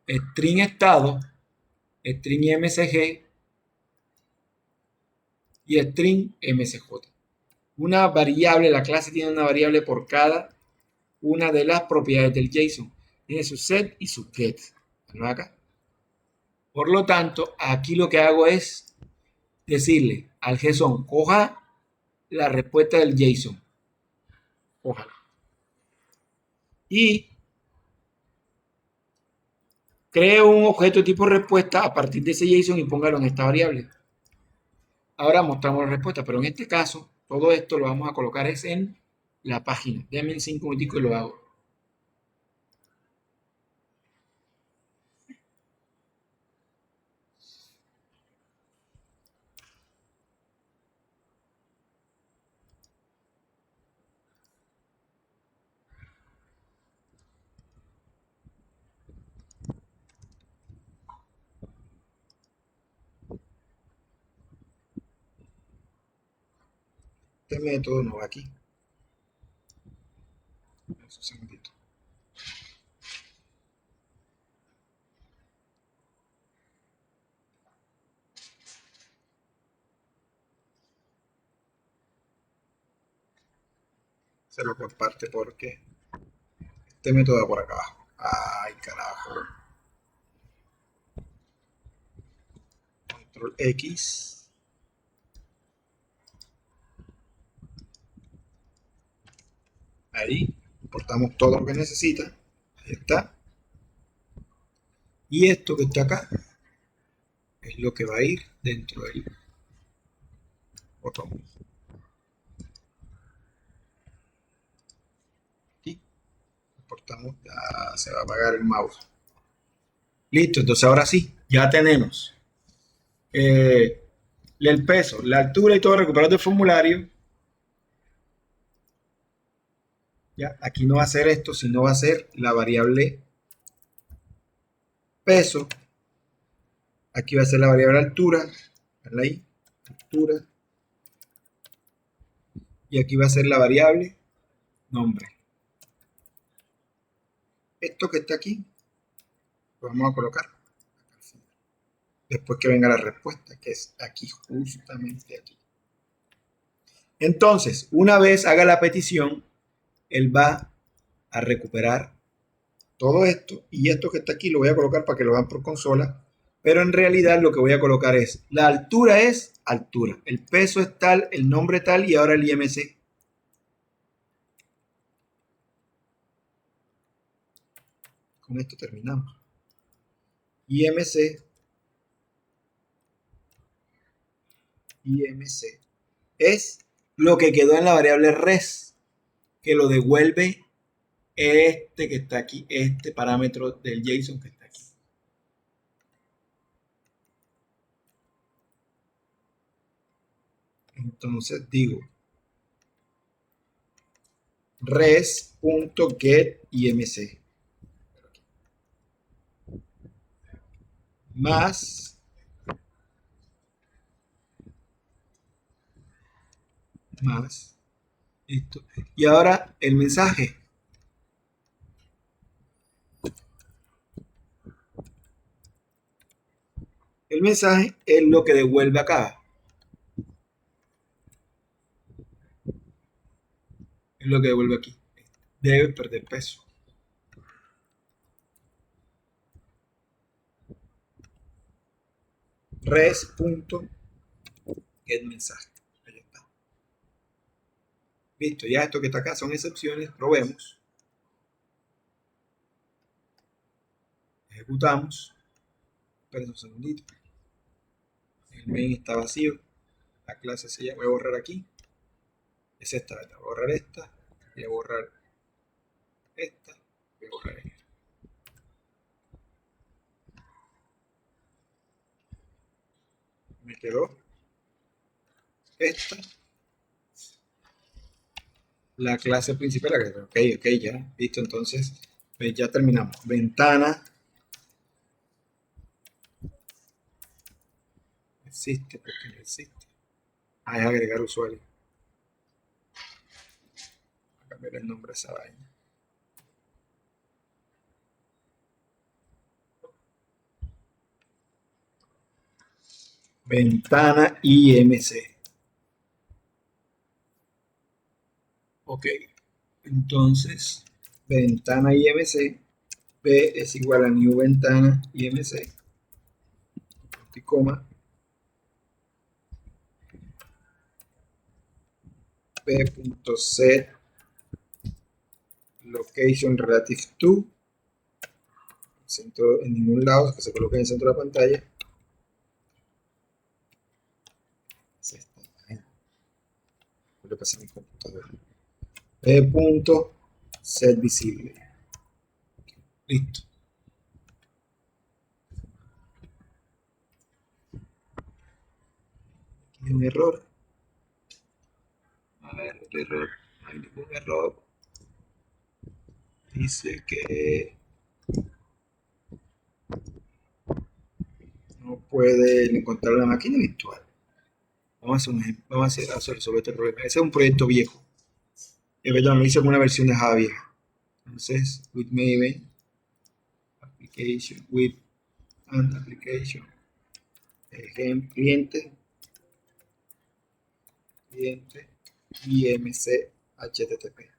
string estado, string MSG y string MSJ, una variable, la clase tiene una variable por cada una de las propiedades del JSON. Tiene su set y su get. ¿No? Acá. Por lo tanto, aquí lo que hago es decirle al JSON, coja la respuesta del JSON. Cójala. Y creo un objeto tipo respuesta a partir de ese JSON y póngalo en esta variable. Ahora mostramos la respuesta, pero en este caso, todo esto lo vamos a colocar es en la página. Déjenme 5 minutos y lo hago. Este método no va aquí. Un segundito. Se lo comparte porque este método va por acá abajo. Ay, carajo. Control X. Ahí importamos todo lo que necesita. Ahí está. Y esto que está acá es lo que va a ir dentro del botón. Aquí, cortamos, ya se va a apagar el mouse. Listo, entonces ahora sí, ya tenemos el peso, la altura y todo recuperado del formulario. Ya, aquí no va a ser esto, sino va a ser la variable peso. Aquí va a ser la variable altura. ¿Vale ahí? Altura. Y aquí va a ser la variable nombre. Esto que está aquí, lo vamos a colocar después que venga la respuesta, que es aquí, justamente aquí. Entonces, una vez haga la petición, él va a recuperar todo esto, y esto que está aquí lo voy a colocar para que lo vean por consola, pero en realidad lo que voy a colocar es, la altura es altura, el peso es tal, el nombre tal, y ahora el IMC. Con esto terminamos. IMC es lo que quedó en la variable res, que lo devuelve este que está aquí, este parámetro del JSON que está aquí. Entonces digo res.getIMC más esto. Y ahora el mensaje. El mensaje es lo que devuelve acá. Es lo que devuelve aquí. Debe perder peso. Res.getMensaje. Ahí está. Listo, ya esto que está acá son excepciones. Probemos. Ejecutamos. Esperen un segundito. El main está vacío. La clase se llama. Voy a borrar aquí. Es esta, ¿verdad? Voy a borrar esta. Voy a borrar esta. Voy a borrar esta. Me quedó esta. La clase principal. Ok, ya. Listo, entonces ya terminamos. Ventana. Existe, porque no existe. Es agregar usuario. Voy a cambiar el nombre a esa vaina. Ventana IMC. Ok. Entonces, ventana IMC. B es igual a new ventana IMC. Punto y coma. B.set location relative to, centro en ningún lado, que se coloque en el centro de la pantalla. Voy a pasar mi computadora. B.set visible. Listo. Aquí hay un error. A ver, el error. No hay ningún error. Dice que no puede encontrar la máquina virtual. Vamos a hacer un ejemplo. Vamos a resolver este problema. Ese es un proyecto viejo. Yo lo hice con una versión de Java vieja. Entonces, with Maven, application, with and application, cliente, IMC, HTTP.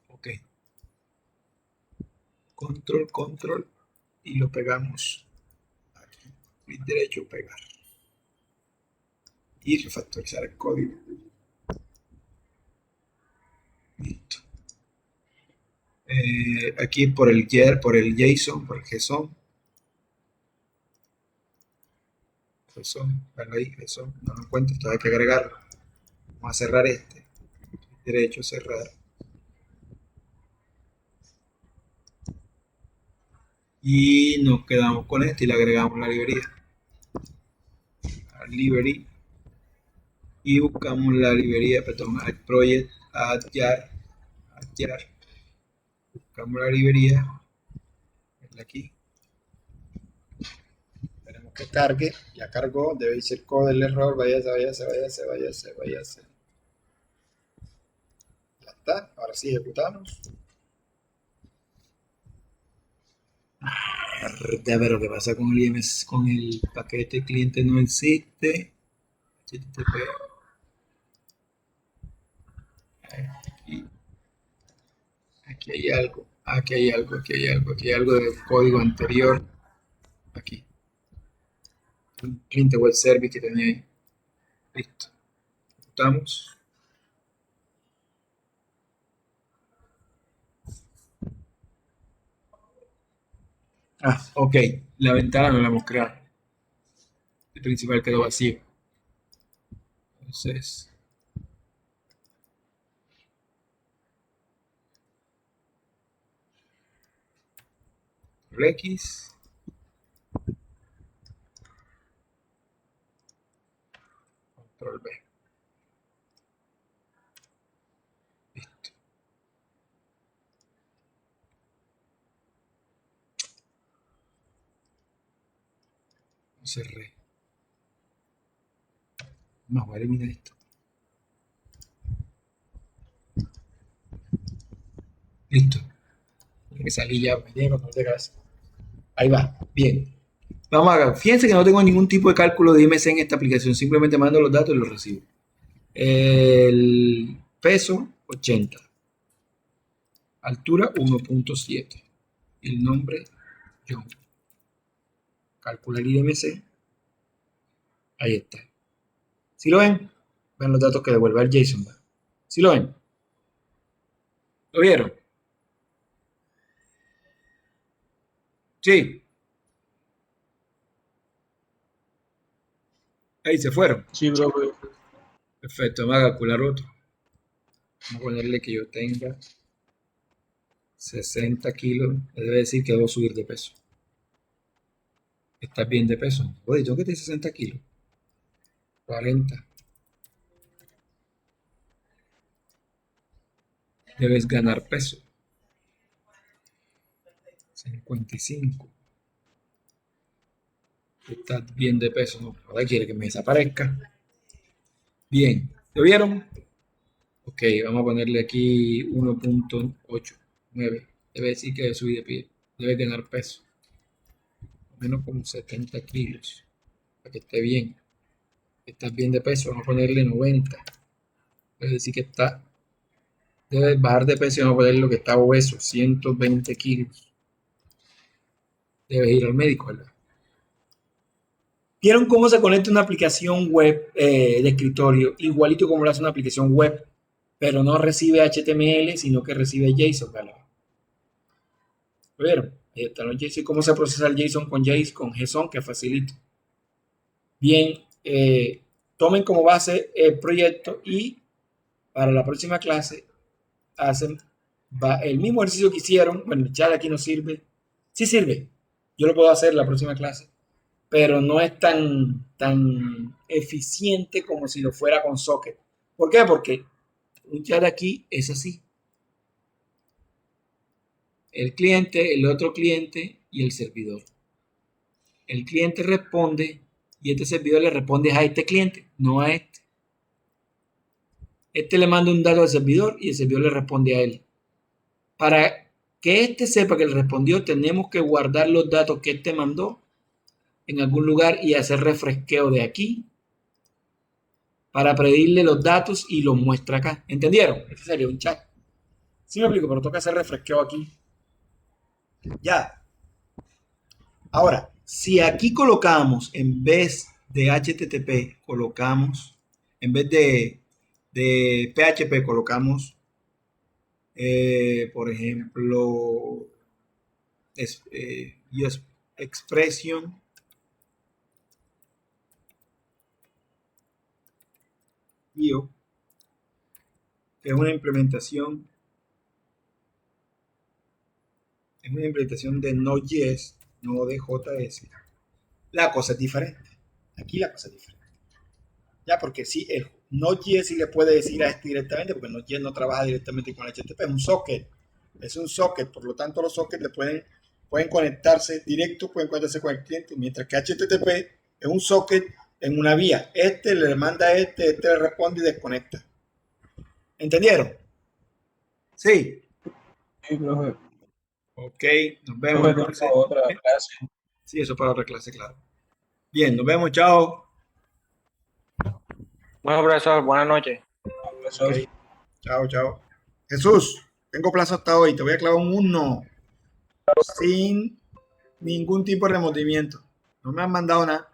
Ok. Control y lo pegamos aquí. Clic derecho, pegar. y refactorizar el código. Listo. Aquí por el JSON, por el JSON. Venlo ahí, JSON, no lo encuentro, esto hay que agregarlo. Vamos a cerrar este. Derecho, cerrar. Y nos quedamos con este y le agregamos la librería. A library. Y buscamos la librería, perdón, add project, add jar. Buscamos la librería. Aquí. Esperemos que cargue. Ya cargó. Debe irse el código del error. Váyase. Ya está. Ahora sí ejecutamos. Pero ¿qué pasa con el IMS? Con el paquete cliente no existe. HTTP. Aquí hay algo. Aquí hay algo del código anterior. Aquí. Un cliente web service que tenía ahí. Listo. Ejecutamos. Ok. La ventana no la hemos creado. El principal quedó vacío. Entonces, control X. Control B. Listo. Cerré. No, voy a eliminar esto. Listo. Me salí ya, me llego, no te casa. Ahí va, bien. Vamos a ver. Fíjense que no tengo ningún tipo de cálculo de IMC en esta aplicación, simplemente mando los datos y los recibo. El peso, 80. Altura, 1.7. El nombre, John. Calcular el IMC. Ahí está. ¿Sí lo ven? Ven los datos que devuelve el JSON. ¿Sí lo ven? ¿Lo vieron? Sí. Ahí se fueron. Sí, bro. Perfecto, vamos a calcular otro. Vamos a ponerle que yo tenga 60 kilos. Debe decir que debo subir de peso. ¿Estás bien de peso? Oye, tengo que tener 60 kilos. 40. Debes ganar peso. 55. Estás bien de peso. No, ahora quiere que me desaparezca. Bien. ¿Lo vieron? Ok, vamos a ponerle aquí 1.89. Debe decir que debe subir de pie. Debe ganar peso. Menos como 70 kilos. Para que esté bien. Estás bien de peso. Vamos a ponerle 90. Debe decir que debe bajar de peso y vamos a ponerle lo que está obeso. 120 kilos. Debes ir al médico, ¿verdad? ¿Vieron cómo se conecta una aplicación web de escritorio? Igualito como lo hace una aplicación web, pero no recibe HTML, sino que recibe JSON, ¿verdad? ¿Lo vieron? Ahí están los JSON. ¿Cómo se procesa el JSON con JSON, que facilito? Bien, tomen como base el proyecto y para la próxima clase hacen el mismo ejercicio que hicieron. Bueno, el chat aquí no sirve. Sí sirve. Yo lo puedo hacer en la próxima clase, pero no es tan eficiente como si lo fuera con Socket. ¿Por qué? Porque un chat aquí es así. El cliente, el otro cliente y el servidor. El cliente responde y este servidor le responde a este cliente, no a este. Este le manda un dato al servidor y el servidor le responde a él. Para que este sepa que le respondió, tenemos que guardar los datos que este mandó en algún lugar y hacer refresqueo de aquí para pedirle los datos y los muestra acá. ¿Entendieron? Este sería un chat. Sí me explico, pero toca hacer refresqueo aquí. Ya. Ahora, si aquí colocamos, en vez de HTTP, colocamos En vez de PHP colocamos, por ejemplo, use expression IO, que es una implementación de Node.js, no de JS. La cosa es diferente. Aquí la cosa es diferente. Ya, porque sí, el Node.js sí le puede decir a este directamente, porque Node.js no trabaja directamente con HTTP, es un socket. Es un socket, por lo tanto los sockets pueden conectarse directo, pueden conectarse con el cliente, mientras que HTTP es un socket en una vía. Este le manda a este le responde y desconecta. ¿Entendieron? Sí. Sí, profe. Ok, nos vemos Profe, entonces. tengo otra clase. Sí, eso para otra clase, claro. Bien, nos vemos, chao. Bueno, profesor, buenas noches. Ok, chao, chao. Jesús, tengo plazo hasta hoy, te voy a clavar un 1 sin ningún tipo de remordimiento. No me han mandado nada.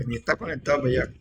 Ni está conectado, pues ya.